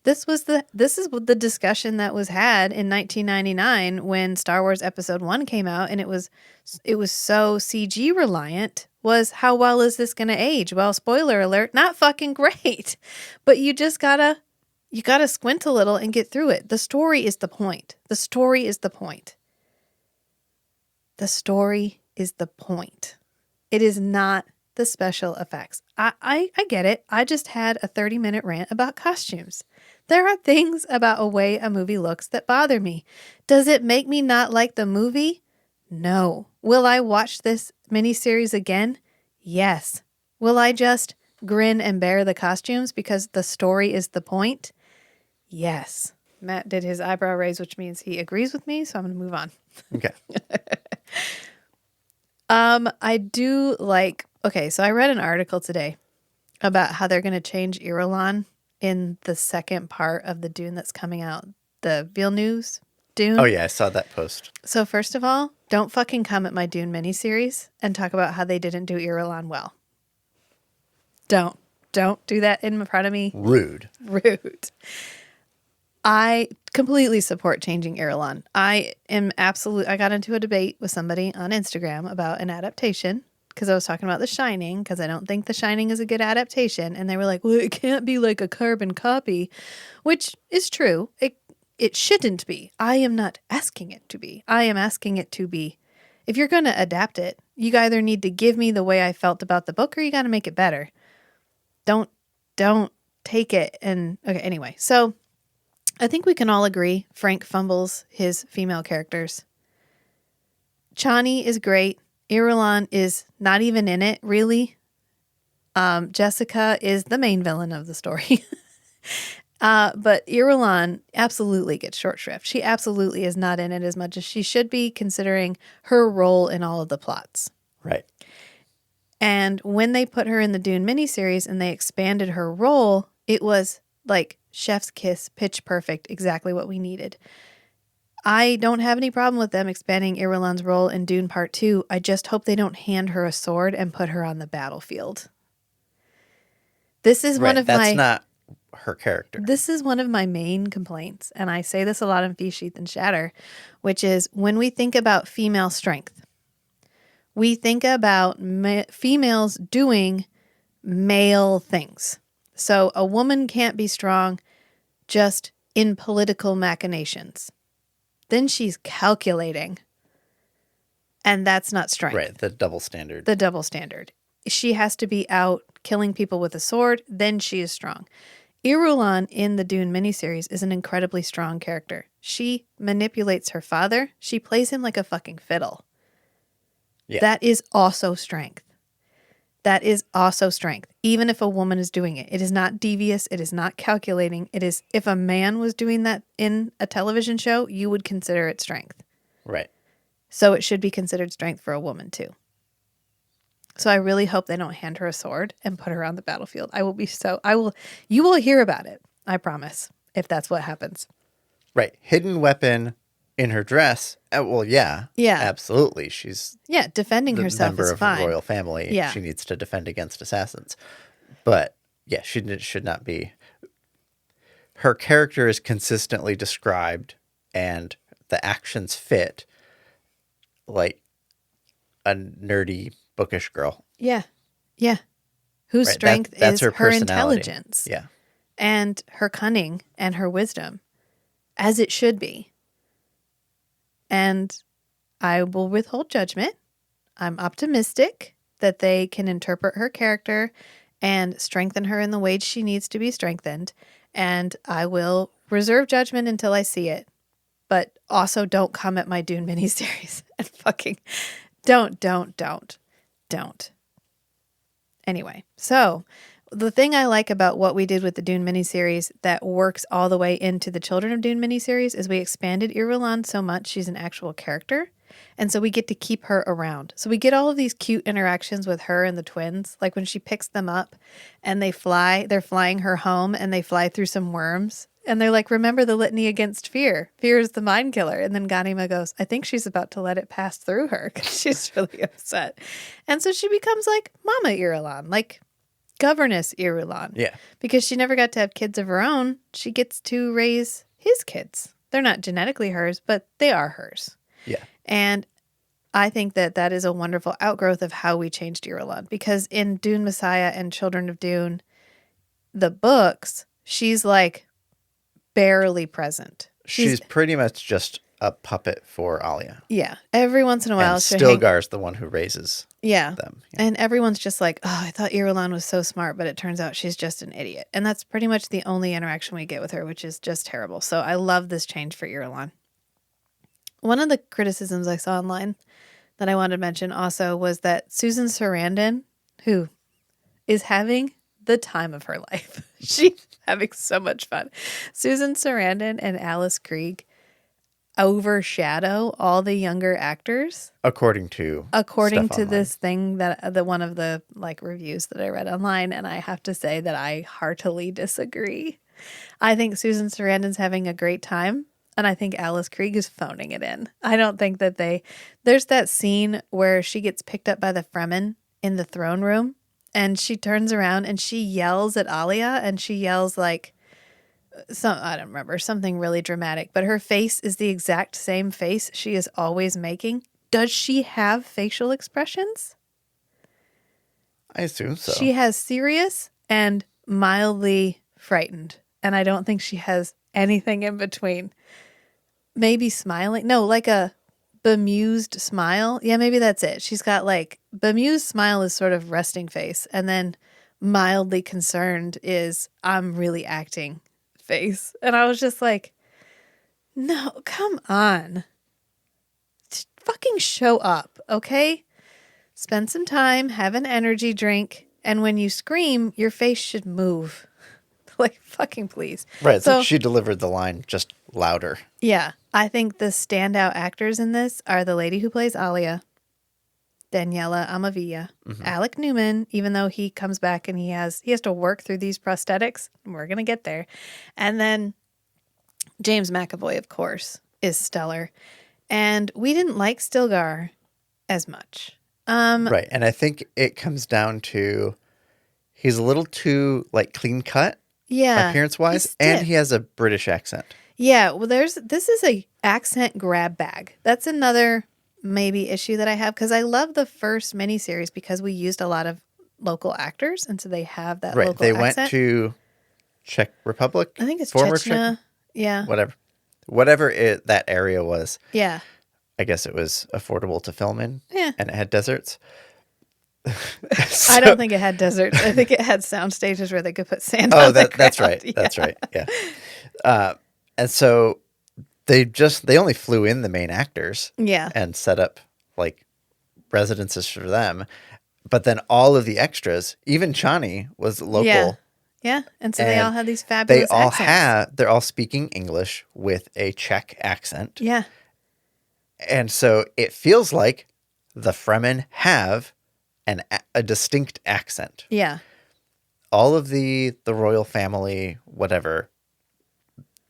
This is the discussion that was had in 1999 when Star Wars Episode 1 came out, and it was so CG reliant, was how well is this going to age? Well, spoiler alert, not fucking great. But you just gotta squint a little and get through it. The story is the point. The story is the point. The story is the point. It is not the special effects. I get it. I just had a 30-minute rant about costumes. There are things about a way a movie looks that bother me. Does it make me not like the movie? No. Will I watch this miniseries again? Yes. Will I just grin and bear the costumes because the story is the point? Yes. Matt did his eyebrow raise, which means he agrees with me, so I'm going to move on. Okay. I do like... Okay, so I read an article today about how they're going to change Irulan in the second part of the Dune that's coming out. The Villeneuve's Dune. Oh, yeah, I saw that post. So first of all, don't fucking come at my Dune miniseries and talk about how they didn't do Irulan well. Don't do that in front of me. Rude. I completely support changing Irulan. I got into a debate with somebody on Instagram about an adaptation because I was talking about The Shining, because I don't think The Shining is a good adaptation. And they were like, well, it can't be like a carbon copy, which is true. It shouldn't be. I am not asking it to be. I am asking it to be. If you're going to adapt it, you either need to give me the way I felt about the book or you got to make it better. Don't take it and... Okay, anyway. So I think we can all agree Frank fumbles his female characters. Chani is great. Irulan is not even in it, really. Jessica is the main villain of the story. But Irulan absolutely gets short shrift. She absolutely is not in it as much as she should be, considering her role in all of the plots. Right. And when they put her in the Dune miniseries and they expanded her role, it was like chef's kiss, pitch perfect, exactly what we needed. I don't have any problem with them expanding Irulan's role in Dune Part 2. I just hope they don't hand her a sword and put her on the battlefield. This is That's not her character. This is one of my main complaints, and I say this a lot in Feast, Sheath, and Shatter, which is when we think about female strength, we think about females doing male things. So a woman can't be strong just in political machinations. Then she's calculating, and that's not strength. Right, the double standard. The double standard. She has to be out killing people with a sword, then she is strong. Irulan in the Dune miniseries is an incredibly strong character. She manipulates her father. She plays him like a fucking fiddle. Yeah. That is also strength. That is also strength, even if a woman is doing it. It is not devious. It is not calculating. It is, if a man was doing that in a television show, you would consider it strength. Right. So it should be considered strength for a woman too. So I really hope they don't hand her a sword and put her on the battlefield. You will hear about it. I promise, if that's what happens. Right. Hidden weapon in her dress. Well, yeah. Yeah. Absolutely. She's defending the herself member is of fine. a royal family. Yeah. She needs to defend against assassins. But yeah, she should not be. Her character is consistently described and the actions fit like a nerdy, bookish girl. Yeah. Yeah. Whose strength That's is her personality. intelligence. Yeah. And her cunning and her wisdom, as it should be. And I will withhold judgment. I'm optimistic that they can interpret her character and strengthen her in the way she needs to be strengthened. And I will reserve judgment until I see it. But also don't come at my Dune miniseries and fucking don't. Anyway, so the thing I like about what we did with the Dune miniseries that works all the way into the Children of Dune miniseries is we expanded Irulan so much she's an actual character. And so we get to keep her around. So we get all of these cute interactions with her and the twins. Like when she picks them up and they're flying her home and they fly through some worms. And they're like, remember the litany against fear. Fear is the mind killer. And then Ghanima goes, I think she's about to let it pass through her because she's really upset. And so she becomes like Mama Irulan, like Governess Irulan. Yeah. Because she never got to have kids of her own. She gets to raise his kids. They're not genetically hers, but they are hers. Yeah. And I think that is a wonderful outgrowth of how we changed Irulan. Because in Dune Messiah and Children of Dune, the books, she's like barely present. She's pretty much just a puppet for Alia. Yeah. Every once in a while. And Stilgar's the one who raises them. Yeah. And everyone's just like, oh, I thought Irulan was so smart, but it turns out she's just an idiot. And that's pretty much the only interaction we get with her, which is just terrible. So I love this change for Irulan. One of the criticisms I saw online that I wanted to mention also was that Susan Sarandon, who is having the time of her life. She's having so much fun. Susan Sarandon and Alice Krige overshadow all the younger actors. According to this thing that the one of the like reviews that I read online, and I have to say that I heartily disagree. I think Susan Sarandon's having a great time. And I think Alice Krige is phoning it in. I don't think that there's that scene where she gets picked up by the Fremen in the throne room and she turns around and she yells at Alia and she yells like, I don't remember, something really dramatic, but her face is the exact same face she is always making. Does she have facial expressions? I assume so. She has serious and mildly frightened. And I don't think she has anything in between. Maybe smiling. No, like a bemused smile. Yeah, maybe that's it. She's got like bemused smile is sort of resting face. And then mildly concerned is I'm really acting face. And I was just like, no, come on. Just fucking show up, okay? Spend some time, have an energy drink. And when you scream, your face should move. Like, fucking please. Right. So she delivered the line just louder. Yeah. I think the standout actors in this are the lady who plays Alia, Daniela Amavilla, Alec Newman, even though he comes back and he has to work through these prosthetics. We're going to get there. And then James McAvoy, of course, is stellar. And we didn't like Stilgar as much. Right. And I think it comes down to he's a little too like clean cut. Yeah. Appearance-wise, and he has a British accent. Yeah, well, this is a accent grab bag. That's another maybe issue that I have because I love the first miniseries because we used a lot of local actors, and so they have that local accent. Right, they went to Czech Republic. I think it's former Chechnya. Yeah. Whatever that area was. Yeah. I guess it was affordable to film in. Yeah. And it had deserts. I don't think it had deserts. I think it had sound stages where they could put sand on the ground. That's right. Yeah. That's right. Yeah. And so they only flew in the main actors. Yeah. And set up like residences for them. But then all of the extras, even Chani was local. Yeah. Yeah. And so they all had these fabulous accents. They're all speaking English with a Czech accent. Yeah. And so it feels like the Fremen have a distinct accent. Yeah. All of the royal family, whatever,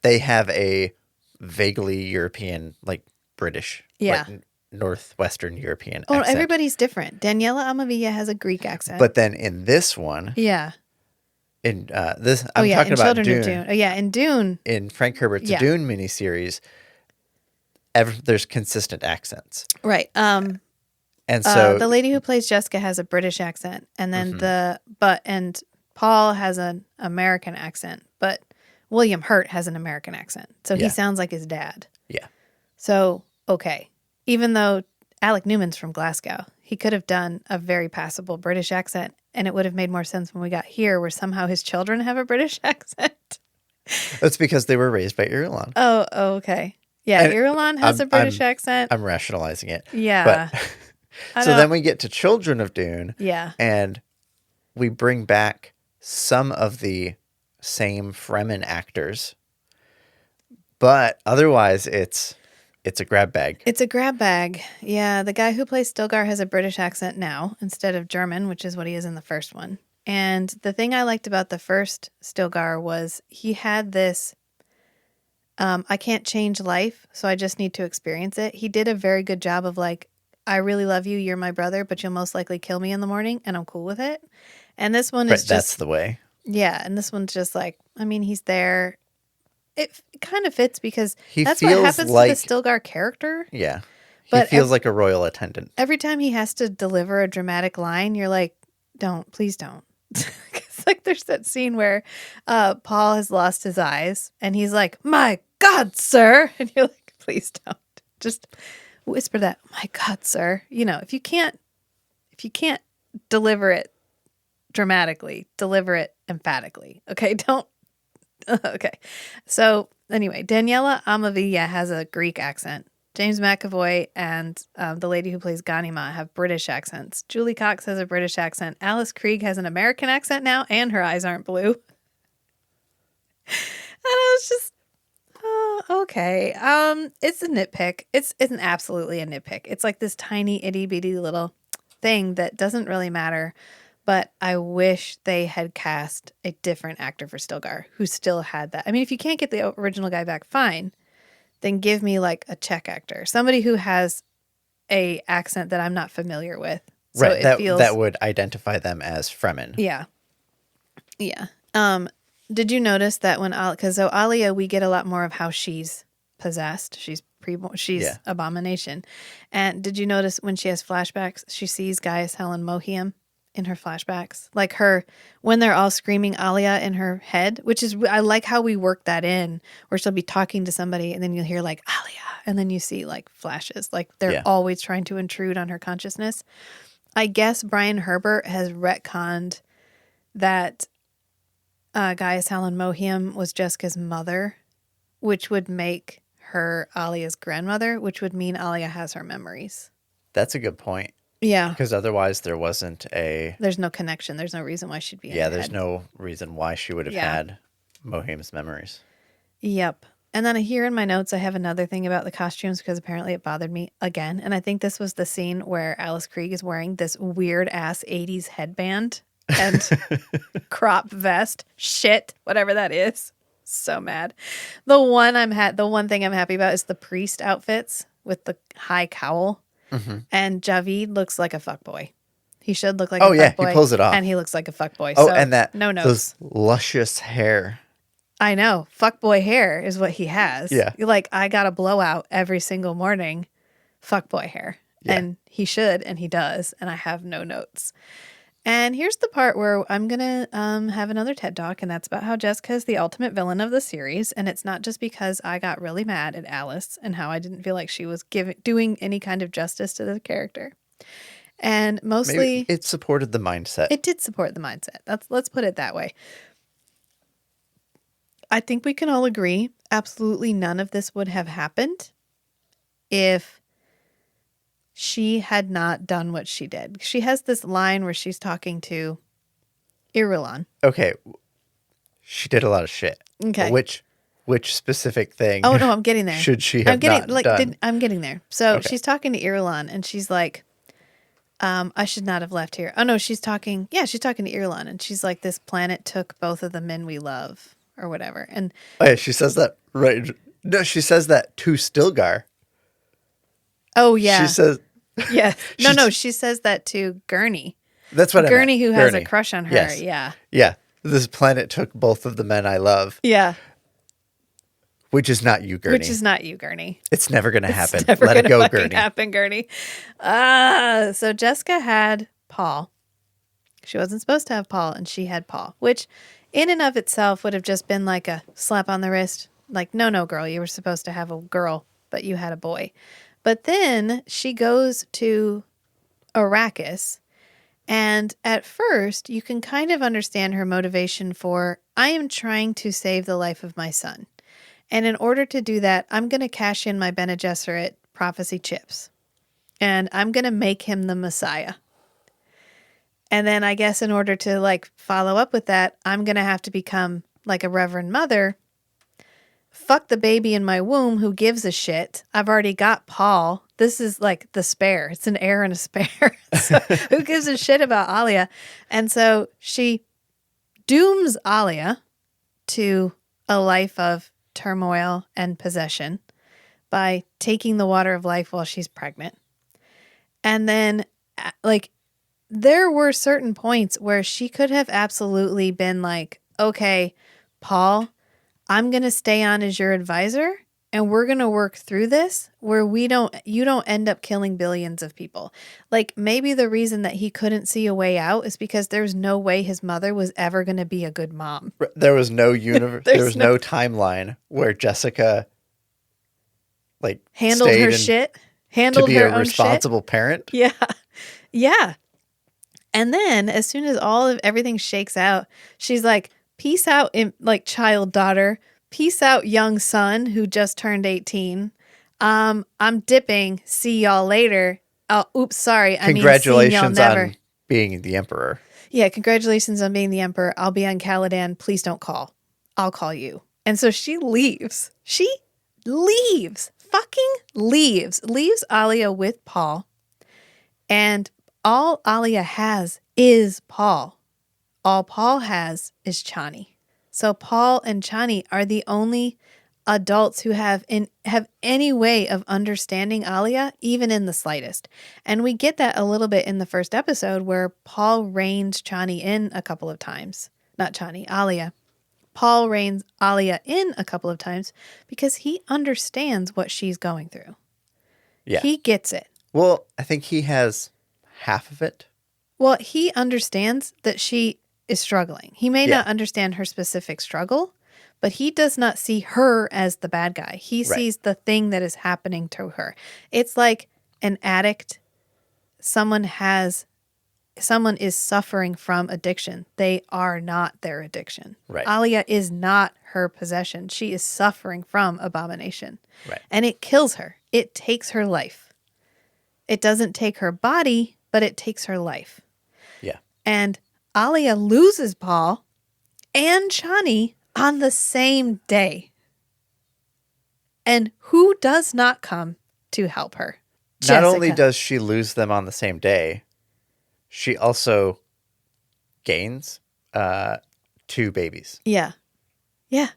they have a vaguely European, like British, like Northwestern European accent. Everybody's different. Daniela Amavilla has a Greek accent. But then in this one, in this, I'm talking about Children Dune. of Dune. Oh yeah, in Dune, in Frank Herbert's Dune miniseries, there's consistent accents, right? And so the lady who plays Jessica has a British accent, and then and Paul has an American accent, but William Hurt has an American accent, so he sounds like his dad. Yeah. So okay, even though Alec Newman's from Glasgow, he could have done a very passable British accent, and it would have made more sense when we got here, where somehow his children have a British accent. That's because they were raised by Irulan. Oh, okay. Yeah, Irulan has a British accent. I'm rationalizing it. Yeah. But, so then we get to Children of Dune. Yeah. And we bring back some of the same Fremen actors. But otherwise, it's a grab bag. It's a grab bag. Yeah, the guy who plays Stilgar has a British accent now instead of German, which is what he is in the first one. And the thing I liked about the first Stilgar was he had this, I can't change life, so I just need to experience it. He did a very good job of like, I really love you, you're my brother, but you'll most likely kill me in the morning, and I'm cool with it. And this one is just... That's the way. Yeah, and this one's just like, I mean, he's there. It kind of fits because that's feels what happens like, to the Stilgar character. Yeah. But he feels like a royal attendant. Every time he has to deliver a dramatic line, you're like, please don't. It's like there's that scene where Paul has lost his eyes and he's like, my God, sir. And you're like, please don't. Just whisper that, my God, sir. You know, if you can't deliver it dramatically, deliver it emphatically. Okay, don't. Okay. So anyway, Daniela Amavilla has a Greek accent. James McAvoy and the lady who plays Ghanima have British accents. Julie Cox has a British accent. Alice Krieg has an American accent now, and her eyes aren't blue. And I was just, okay. It's a nitpick. It's absolutely a nitpick. It's like this tiny itty bitty little thing that doesn't really matter. But I wish they had cast a different actor for Stilgar who still had that. I mean, if you can't get the original guy back, fine. Then give me like a Czech actor, somebody who has a accent that I'm not familiar with. So right, that would identify them as Fremen. Yeah, yeah. Did you notice that when so Alia, we get a lot more of how she's possessed. She's Abomination. And did you notice when she has flashbacks, she sees Gaius Helen Mohiam in her flashbacks, like when they're all screaming Alia in her head, which is, I like how we work that in, where she'll be talking to somebody and then you'll hear like Alia, and then you see like flashes, like they're always trying to intrude on her consciousness. I guess Brian Herbert has retconned that Gaius Helen Mohiam was Jessica's mother, which would make her Alia's grandmother, which would mean Alia has her memories. That's a good point. Yeah. Because otherwise there's no connection. There's no reason why she'd be in there's no reason why she would have had Mohiam's memories. Yep. And then here in my notes, I have another thing about the costumes because apparently it bothered me again. And I think this was the scene where Alice Krieg is wearing this weird ass 80s headband and crop vest. Shit, whatever that is. So mad. The one thing I'm happy about is the priest outfits with the high cowl. Mm-hmm. And Javid looks like a fuckboy. He should look like a fuckboy. He pulls it off. And he looks like a fuckboy. Oh, so and no notes. Those luscious hair. I know. Fuckboy hair is what he has. Yeah. Like, I got a blowout every single morning. Fuckboy hair. Yeah. And he should, and he does. And I have no notes. And here's the part where I'm going to have another TED Talk, and that's about how Jessica is the ultimate villain of the series. And it's not just because I got really mad at Alice and how I didn't feel like she was doing any kind of justice to the character. And mostly... Maybe it supported the mindset. It did support the mindset. Let's put it that way. I think we can all agree absolutely none of this would have happened if she had not done what she did. She has this line where she's talking to Irulan. Okay. She did a lot of shit. Okay. Which specific thing? Oh, no, I'm getting there. Should she have not done? I'm getting there. So she's talking to Irulan and she's like, I should not have left here. Oh no, she's talking. Yeah, she's talking to Irulan, and she's like, "This planet took both of the men we love, or whatever." And oh, yeah, she says that right. No, she says that to Stilgar. oh She yeah, says, yeah. No, she says that to Gurney. that's what Gurney, I meant. who has a crush on her. Yes. Yeah, Yeah. This planet took both of the men I love, yeah. which is not you, Gurney. Which is not you, Gurney. It's never going to happen. It's never Let it gonna go, fucking Gurney. happen, Gurney. So Jessica had Paul. She wasn't supposed to have Paul, and she had Paul, which in and of itself would have just been like a slap on the wrist. Like, no, girl, you were supposed to have a girl, but you had a boy. But then she goes to Arrakis, and at first you can kind of understand her motivation for, I am trying to save the life of my son. And in order to do that, I'm going to cash in my Bene Gesserit prophecy chips. And I'm going to make him the Messiah. And then I guess in order to like follow up with that, I'm going to have to become like a Reverend Mother. Fuck the baby in my womb. Who gives a shit? I've already got Paul. This is like the spare. It's an heir and a spare. So who gives a shit about Alia? And so she dooms Alia to a life of turmoil and possession by taking the water of life while she's pregnant. And then like there were certain points where she could have absolutely been like, okay, Paul, I'm going to stay on as your advisor and we're going to work through this where you don't end up killing billions of people. Like maybe the reason that he couldn't see a way out is because there's no way his mother was ever going to be a good mom. There was no universe. there was no timeline where Jessica like handled her shit, handled to be her a own responsible shit. parent. Yeah. Yeah. And then as soon as everything shakes out, she's like, peace out, like child daughter. Peace out, young son who just turned 18. I'm dipping. See y'all later. Oh, oops, sorry. Congratulations on being the emperor. Yeah, congratulations on being the emperor. I'll be on Caladan. Please don't call. I'll call you. And so she leaves. She leaves. Fucking leaves. Leaves Alia with Paul. And all Alia has is Paul. All Paul has is Chani. So Paul and Chani are the only adults who have any way of understanding Alia, even in the slightest. And we get that a little bit in the first episode where Paul reins Chani in a couple of times. Not Chani, Alia. Paul reins Alia in a couple of times because he understands what she's going through. Yeah. He gets it. Well, I think he has half of it. Well, he understands that she is struggling. He may not understand her specific struggle, but he does not see her as the bad guy. He sees the thing that is happening to her. It's like an addict. Someone is suffering from addiction. They are not their addiction. Right. Alia is not her possession. She is suffering from abomination. Right. And it kills her. It takes her life. It doesn't take her body, but it takes her life. Yeah. And Alia loses Paul and Chani on the same day. And who does not come to help her? Not Jessica. only does she lose them on the same day, she also gains 2 babies. Yeah. Yeah.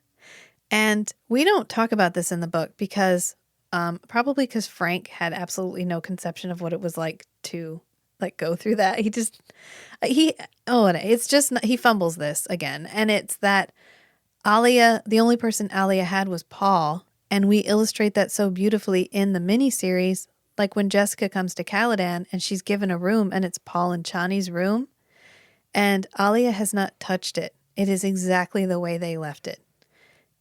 And we don't talk about this in the book because probably because Frank had absolutely no conception of what it was like to like go through that. He fumbles this again. And it's that Alia, the only person Alia had was Paul. And we illustrate that so beautifully in the miniseries. Like when Jessica comes to Caladan and she's given a room and it's Paul and Chani's room. And Alia has not touched it. It is exactly the way they left it.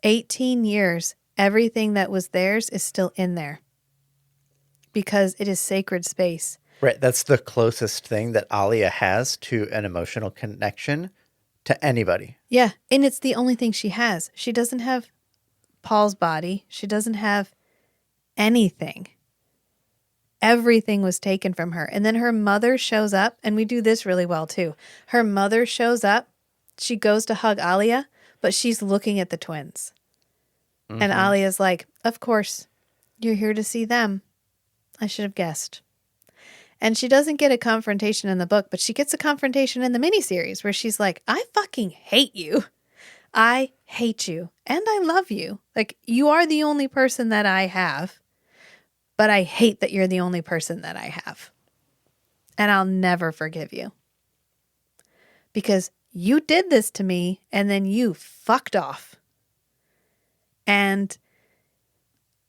18 years, everything that was theirs is still in there. Because it is sacred space. Right. That's the closest thing that Alia has to an emotional connection to anybody. Yeah. And it's the only thing she has. She doesn't have Paul's body. She doesn't have anything. Everything was taken from her. And then her mother shows up, and we do this really well too. Her mother shows up. She goes to hug Alia, but she's looking at the twins. Mm-hmm. And Alia's like, of course, you're here to see them. I should have guessed. And she doesn't get a confrontation in the book, but she gets a confrontation in the miniseries where she's like, I fucking hate you. I hate you. And I love you. Like, you are the only person that I have, but I hate that you're the only person that I have. And I'll never forgive you. Because you did this to me and then you fucked off. And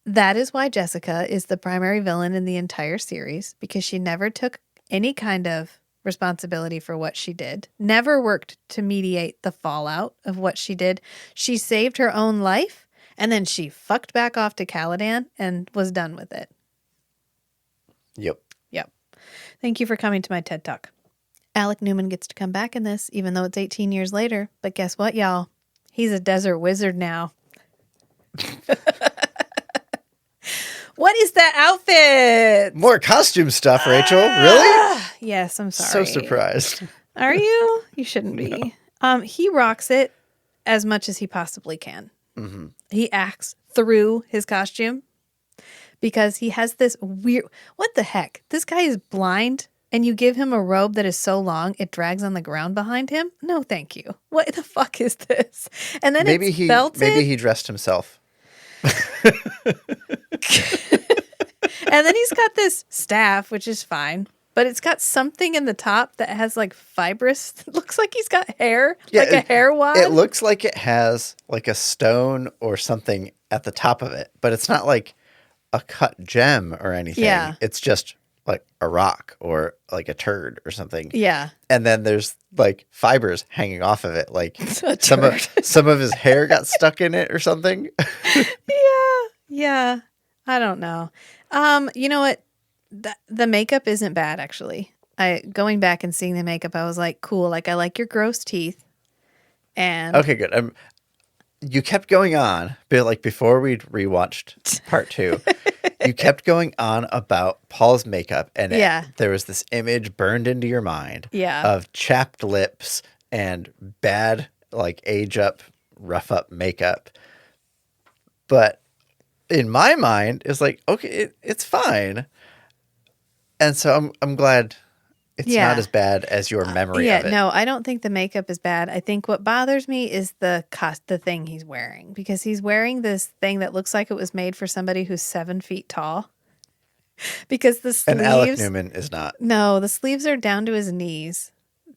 that is why Jessica is the primary villain in the entire series, because she never took any kind of responsibility for what she did, never worked to mediate the fallout of what she did. She saved her own life and then she fucked back off to Caladan and was done with it. Yep. Thank you for coming to my TED Talk. Alec Newman gets to come back in this, even though it's 18 years later. But guess what, y'all? He's a desert wizard now. What is that outfit? More costume stuff, Rachel. Really? Yes, I'm sorry. So surprised. Are you? You shouldn't be. No. He rocks it as much as he possibly can. Mm-hmm. He acts through his costume because he has this weird... What the heck? This guy is blind and you give him a robe that is so long it drags on the ground behind him? No, thank you. What the fuck is this? And then maybe he dressed himself. And then he's got this staff, which is fine, but it's got something in the top that has like fibrous. It looks like he's got hair, like a hair wad. It looks like it has like a stone or something at the top of it, but it's not like a cut gem or anything. Yeah. It's just like a rock or like a turd or something. Yeah. And then there's like fibers hanging off of it. Like some of his hair got stuck in it or something. Yeah. I don't know. You know what? The makeup isn't bad, actually. Going back and seeing the makeup, I was like, cool. Like, I like your gross teeth. And okay, good. You kept going on, but like before we'd rewatched part 2, you kept going on about Paul's makeup, and there was this image burned into your mind of chapped lips and bad, like age up, rough up makeup. But in my mind, it's like, okay, it's fine. And so I'm glad it's not as bad as your memory of it. No, I don't think the makeup is bad. I think what bothers me is the thing he's wearing, because he's wearing this thing that looks like it was made for somebody who's 7 feet tall. Because the sleeves... And Alec Newman is not. No, the sleeves are down to his knees.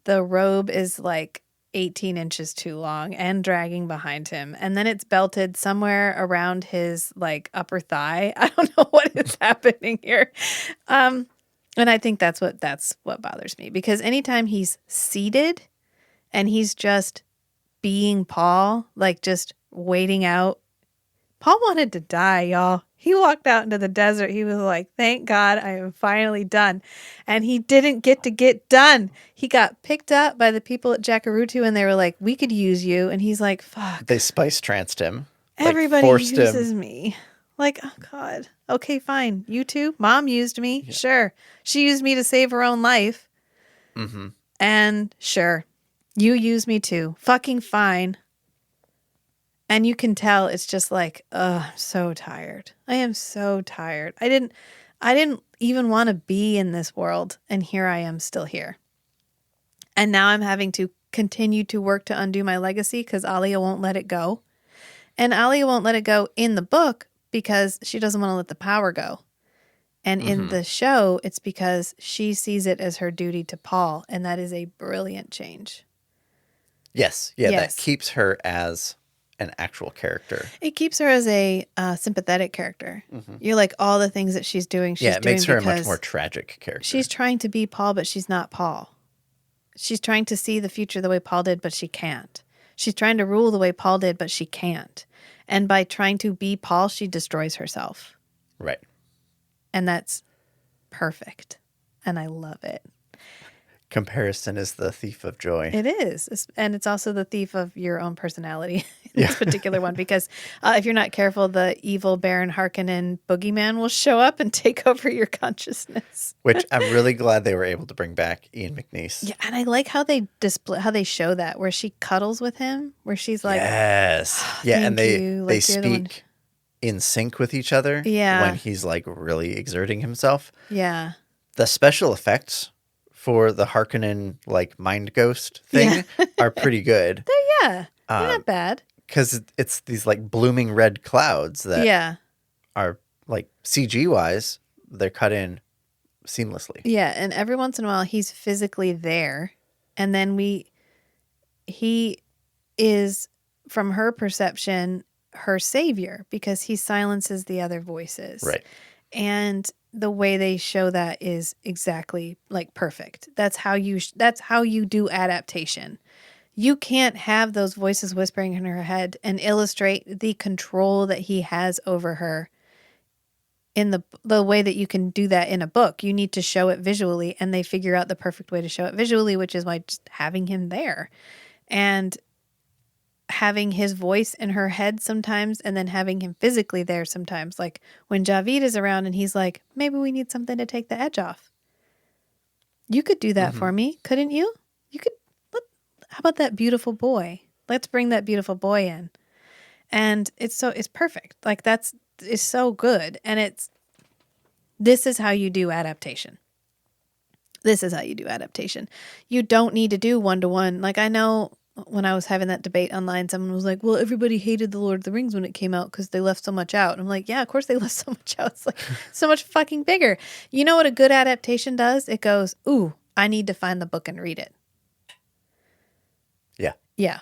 The robe is like 18 inches too long and dragging behind him. And then it's belted somewhere around his like upper thigh. I don't know what is happening here. And I think that's what bothers me, because anytime he's seated and he's just being Paul, like just waiting out. Paul wanted to die, y'all. He walked out into the desert. He was like, thank God I am finally done. And he didn't get done. He got picked up by the people at Jakaruttu and they were like, we could use you. And he's like, fuck. They spice tranced him. Everybody uses me. Like, oh God. Okay, fine. You too? Mom used me. Yeah. Sure. She used me to save her own life. Mm-hmm. And sure, you use me too. Fucking fine. And you can tell it's just like, I'm so tired. I am so tired. I didn't even want to be in this world. And here I am still here. And now I'm having to continue to work to undo my legacy because Alia won't let it go. And Alia won't let it go in the book because she doesn't want to let the power go. And in the show, it's because she sees it as her duty to Paul. And that is a brilliant change. Yes. Yeah, yes. That keeps her as an actual character. It keeps her as a sympathetic character. Mm-hmm. You're like, all the things that she's doing, it makes her a much more tragic character. She's trying to be Paul, but she's not Paul. She's trying to see the future the way Paul did, but she can't. She's trying to rule the way Paul did, but she can't. And by trying to be Paul, she destroys herself. Right. And that's perfect. And I love it. Comparison is the thief of joy. It is. And it's also the thief of your own personality in this particular one. Because if you're not careful, the evil Baron Harkonnen boogeyman will show up and take over your consciousness. Which I'm really glad they were able to bring back Ian McNeice. Yeah, and I like how they show that, where she cuddles with him, where she's like... Yes. Yeah, and they speak in sync with each other when he's like really exerting himself. Yeah. The special effects for the Harkonnen like mind ghost thing are pretty good. They're not bad. Because it's these like blooming red clouds that are like CG wise, they're cut in seamlessly. Yeah, and every once in a while he's physically there, and then he is, from her perception, her savior because he silences the other voices. Right. And the way they show that is exactly like perfect. That's how you do adaptation. You can't have those voices whispering in her head and illustrate the control that he has over her in the way that you can do that in a book. You need to show it visually, and they figure out the perfect way to show it visually, which is by just having him there and having his voice in her head sometimes, and then having him physically there sometimes. Like when Javid is around and he's like, maybe we need something to take the edge off. You could do that for me, couldn't you? You could. How about that beautiful boy? Let's bring that beautiful boy in. And it's perfect. Like it's so good. And this is how you do adaptation. This is how you do adaptation. You don't need to do 1-to-1. Like I know when I was having that debate online, someone was like, well, everybody hated The Lord of the Rings when it came out because they left so much out. And I'm like, yeah, of course they left so much out. It's like so much fucking bigger. You know what a good adaptation does? It goes, ooh, I need to find the book and read it. Yeah. Yeah.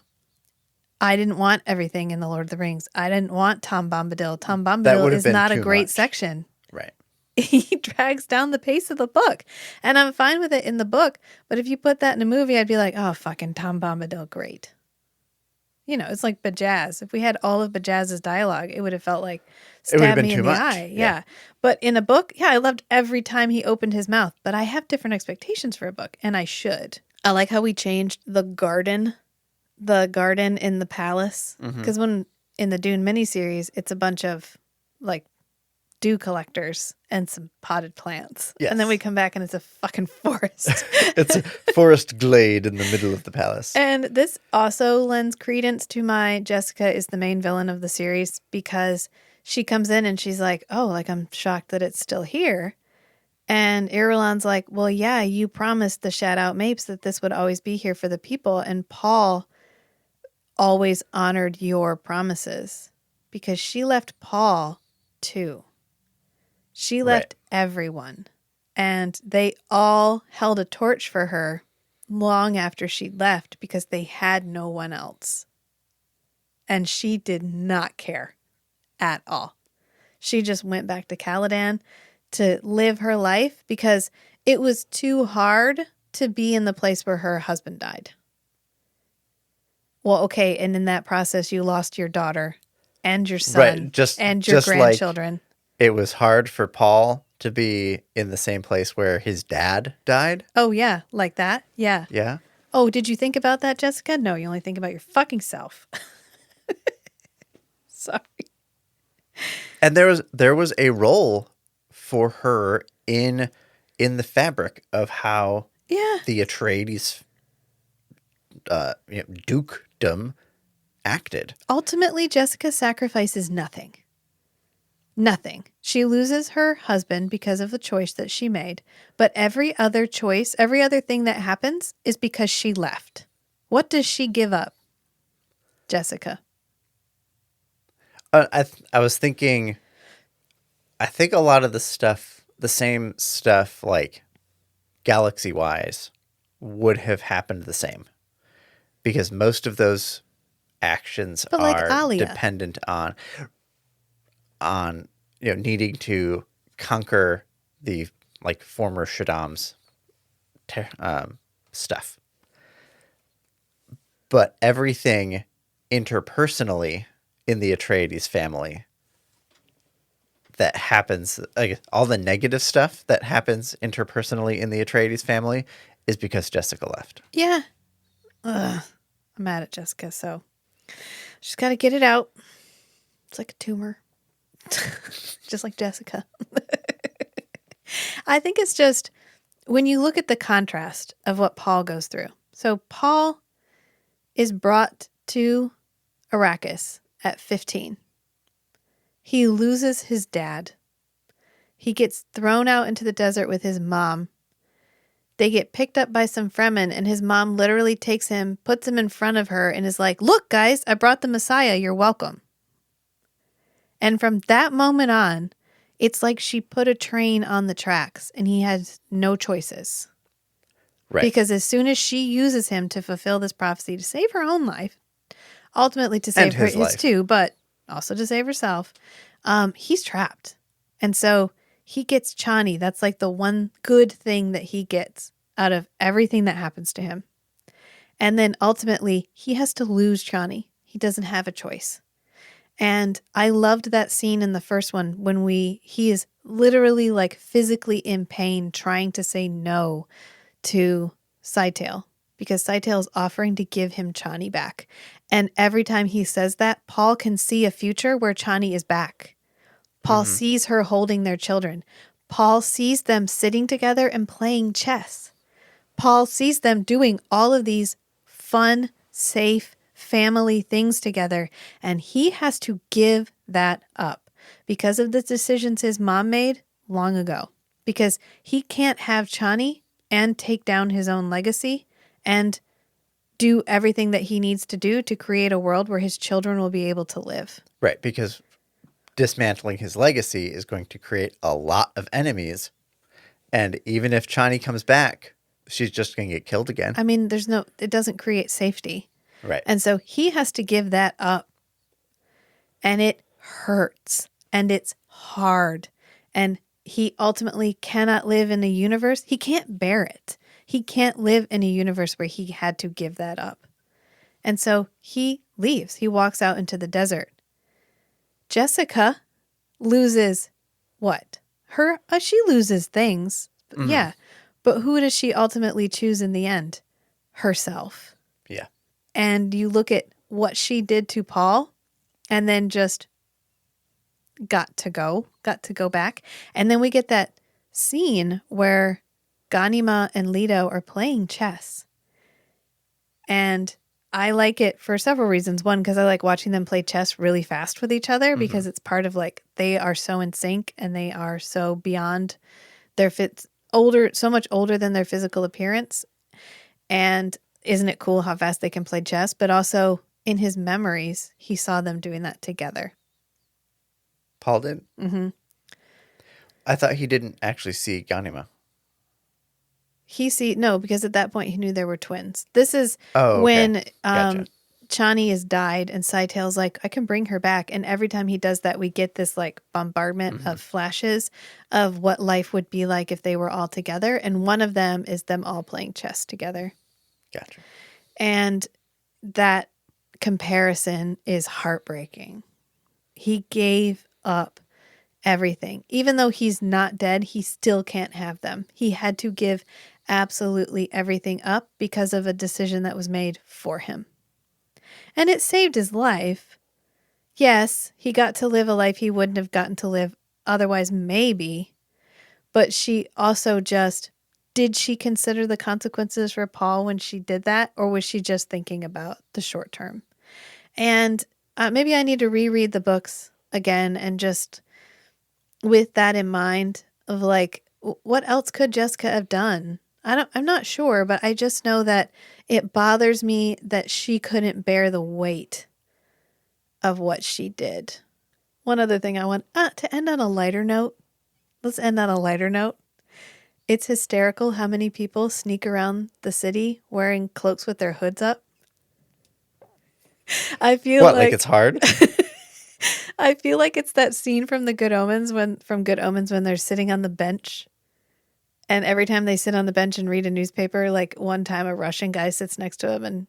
I didn't want everything in The Lord of the Rings. I didn't want Tom Bombadil. Tom Bombadil is not a great section. Right. He drags down the pace of the book. And I'm fine with it in the book. But if you put that in a movie, I'd be like, oh, fucking Tom Bombadil, great. You know, it's like Bajaz. If we had all of Bajaz's dialogue, it would have felt like stab me in the eye. Yeah. But in a book, I loved every time he opened his mouth. But I have different expectations for a book, and I should. I like how we changed the garden in the palace. Because when in the Dune miniseries, it's a bunch of like dew collectors and some potted plants. Yes. And then we come back and it's a fucking forest. It's a forest glade in the middle of the palace. And this also lends credence to my Jessica is the main villain of the series, because she comes in and she's like, oh, like I'm shocked that it's still here. And Irulan's like, well, yeah, you promised the Shadow Mapes that this would always be here for the people. And Paul always honored your promises, because she left Paul too. She left everyone, and they all held a torch for her long after she left because they had no one else. And she did not care at all. She just went back to Caladan to live her life because it was too hard to be in the place where her husband died. Well, okay, and in that process, you lost your daughter and your son and your grandchildren. Like it was hard for Paul to be in the same place where his dad died. Oh, yeah, like that? Yeah. Yeah. Oh, did you think about that, Jessica? No, you only think about your fucking self. Sorry. And there was a role for her in the fabric of how the Atreides dukedom acted. Ultimately, Jessica sacrifices nothing. Nothing. She loses her husband because of the choice that she made. But every other choice, every other thing that happens is because she left. What does she give up, Jessica? I was thinking, I think a lot of the stuff, the same stuff, like galaxy-wise, would have happened the same. Because most of those actions are dependent on needing to conquer the like former Shaddam's stuff. But everything interpersonally in the Atreides family that happens, like all the negative stuff that happens interpersonally in the Atreides family, is because Jessica left. Yeah. Ugh. I'm mad at Jessica, so she's got to get it out. It's like a tumor. Just like Jessica. I think it's just when you look at the contrast of what Paul goes through. So Paul is brought to Arrakis at 15. He loses his dad. He gets thrown out into the desert with his mom. They get picked up by some Fremen, and his mom literally takes him, puts him in front of her, and is like, look, guys, I brought the Messiah. You're welcome. And from that moment on, it's like she put a train on the tracks, and he has no choices. Right. Because as soon as she uses him to fulfill this prophecy to save her own life, ultimately to save his too, but also to save herself, he's trapped. And so he gets Chani. That's like the one good thing that he gets out of everything that happens to him. And then ultimately, he has to lose Chani. He doesn't have a choice. And I loved that scene in the first one when he is literally like physically in pain trying to say no to Scytale because Scytale is offering to give him Chani back. And every time he says that, Paul can see a future where Chani is back. Paul sees her holding their children. Paul sees them sitting together and playing chess. Paul sees them doing all of these fun, safe, family things together. And he has to give that up because of the decisions his mom made long ago. Because he can't have Chani and take down his own legacy and do everything that he needs to do to create a world where his children will be able to live. Right, because dismantling his legacy is going to create a lot of enemies. And even if Chani comes back, she's just going to get killed again. I mean, it doesn't create safety. Right. And so he has to give that up. And it hurts. And it's hard. And he ultimately cannot live in a universe. He can't bear it. He can't live in a universe where he had to give that up. And so he leaves. He walks out into the desert. Jessica loses what? She loses things. Mm-hmm. Yeah. But who does she ultimately choose in the end? Herself. Yeah. And you look at what she did to Paul and then just got to go back. And then we get that scene where Ganima and Leto are playing chess. And I like it for several reasons. One, because I like watching them play chess really fast with each other because it's part of like they are so in sync and they are so beyond their so much older than their physical appearance. And isn't it cool how fast they can play chess? But also in his memories, he saw them doing that together. Paul did? Mm-hmm. I thought he didn't actually see Ganima. No, because at that point he knew there were twins. This is when Gotcha. Chani has died and Scytale's like, I can bring her back. And every time he does that, we get this like bombardment of flashes of what life would be like if they were all together. And one of them is them all playing chess together. Gotcha. And that comparison is heartbreaking. He gave up everything. Even though he's not dead, he still can't have them. He had to give absolutely everything up because of a decision that was made for him. And it saved his life. Yes, he got to live a life he wouldn't have gotten to live otherwise, maybe. But she also did she consider the consequences for Paul when she did that? Or was she just thinking about the short term? And maybe I need to reread the books again and just with that in mind of like, what else could Jessica have done? I'm not sure, but I just know that it bothers me that she couldn't bear the weight of what she did. One other thing I want to end on a lighter note. Let's end on a lighter note. It's hysterical how many people sneak around the city wearing cloaks with their hoods up. I feel like it's hard? I feel like it's that scene from Good Omens when they're sitting on the bench. And every time they sit on the bench and read a newspaper, like one time a Russian guy sits next to him and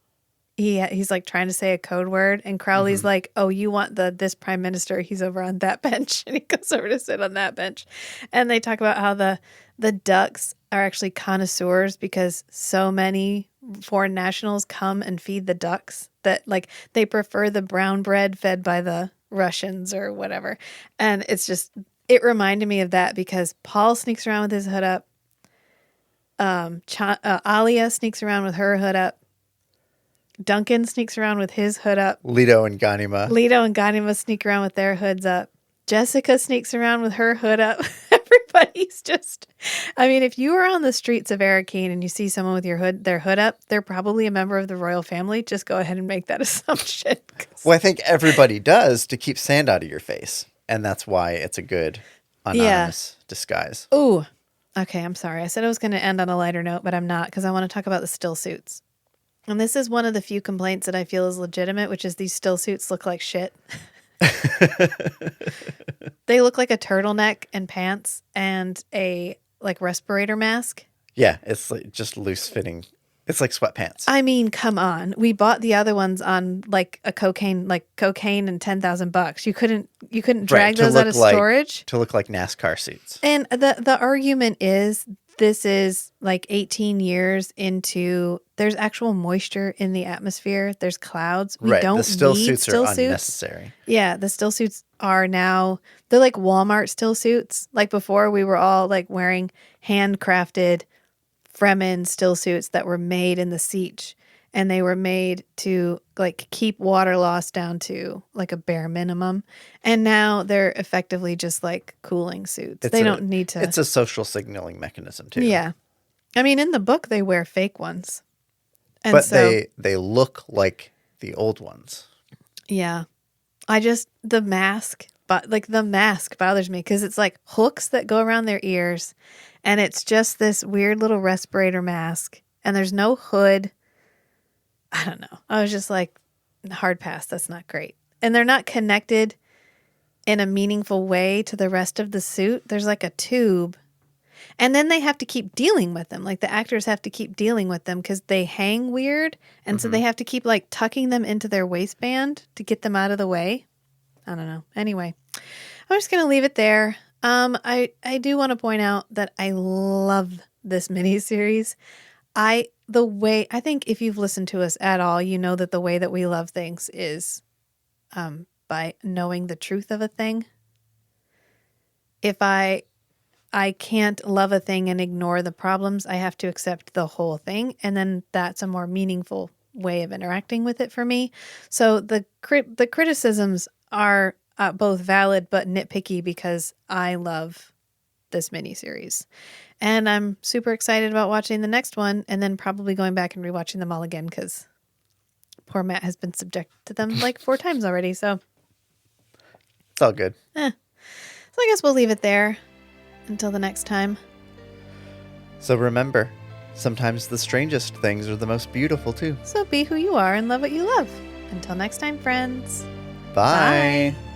he's like trying to say a code word. And Crowley's like, oh, you want this prime minister? He's over on that bench. And he goes over to sit on that bench. And they talk about how the ducks are actually connoisseurs because so many foreign nationals come and feed the ducks that like they prefer the brown bread fed by the Russians or whatever. And it reminded me of that because Paul sneaks around with his hood up. Alia sneaks around with her hood up. Duncan sneaks around with his hood up. Leto and Ganima sneak around with their hoods up. Jessica sneaks around with her hood up. Everybody But he's just, I mean, if you are on the streets of Arrakeen and you see someone with their hood up, they're probably a member of the royal family. Just go ahead and make that assumption. Well, I think everybody does to keep sand out of your face. And that's why it's a good anonymous disguise. Ooh. Okay, I'm sorry. I said I was going to end on a lighter note, but I'm not, because I want to talk about the still suits. And this is one of the few complaints that I feel is legitimate, which is these still suits look like shit. They look like a turtleneck and pants and a like respirator mask. Yeah, it's like just loose fitting. It's like sweatpants. I mean, come on. We bought the other ones on like cocaine and $10,000. You couldn't drag those out of storage to look like NASCAR suits. And the argument is this is like 18 years into, there's actual moisture in the atmosphere. There's clouds. We don't the still need suits still are suits. unnecessary. Yeah, the still suits are now, they're like Walmart still suits. Like before, we were all like wearing handcrafted Fremen still suits that were made in the siege. And they were made to like keep water loss down to like a bare minimum. And now they're effectively just like cooling suits. They don't need to. It's a social signaling mechanism too. Yeah. I mean, in the book, they wear fake ones. And but they look like the old ones. Yeah. The mask bothers me because it's like hooks that go around their ears. And it's just this weird little respirator mask. And there's no hood. I don't know. I was just like, hard pass. That's not great. And they're not connected in a meaningful way to the rest of the suit. There's like a tube. And then they have to keep dealing with them. Like the actors have to keep dealing with them because they hang weird. And so they have to keep like tucking them into their waistband to get them out of the way. I don't know. Anyway, I'm just going to leave it there. I do want to point out that I love this miniseries. I think if you've listened to us at all, you know that the way that we love things is by knowing the truth of a thing. If I can't love a thing and ignore the problems, I have to accept the whole thing. And then that's a more meaningful way of interacting with it for me. So the criticisms are both valid but nitpicky because I love this miniseries. And I'm super excited about watching the next one and then probably going back and rewatching them all again because poor Matt has been subject to them like 4 times already. So it's all good. So I guess we'll leave it there until the next time. So remember, sometimes the strangest things are the most beautiful too. So be who you are and love what you love. Until next time, friends. Bye. Bye.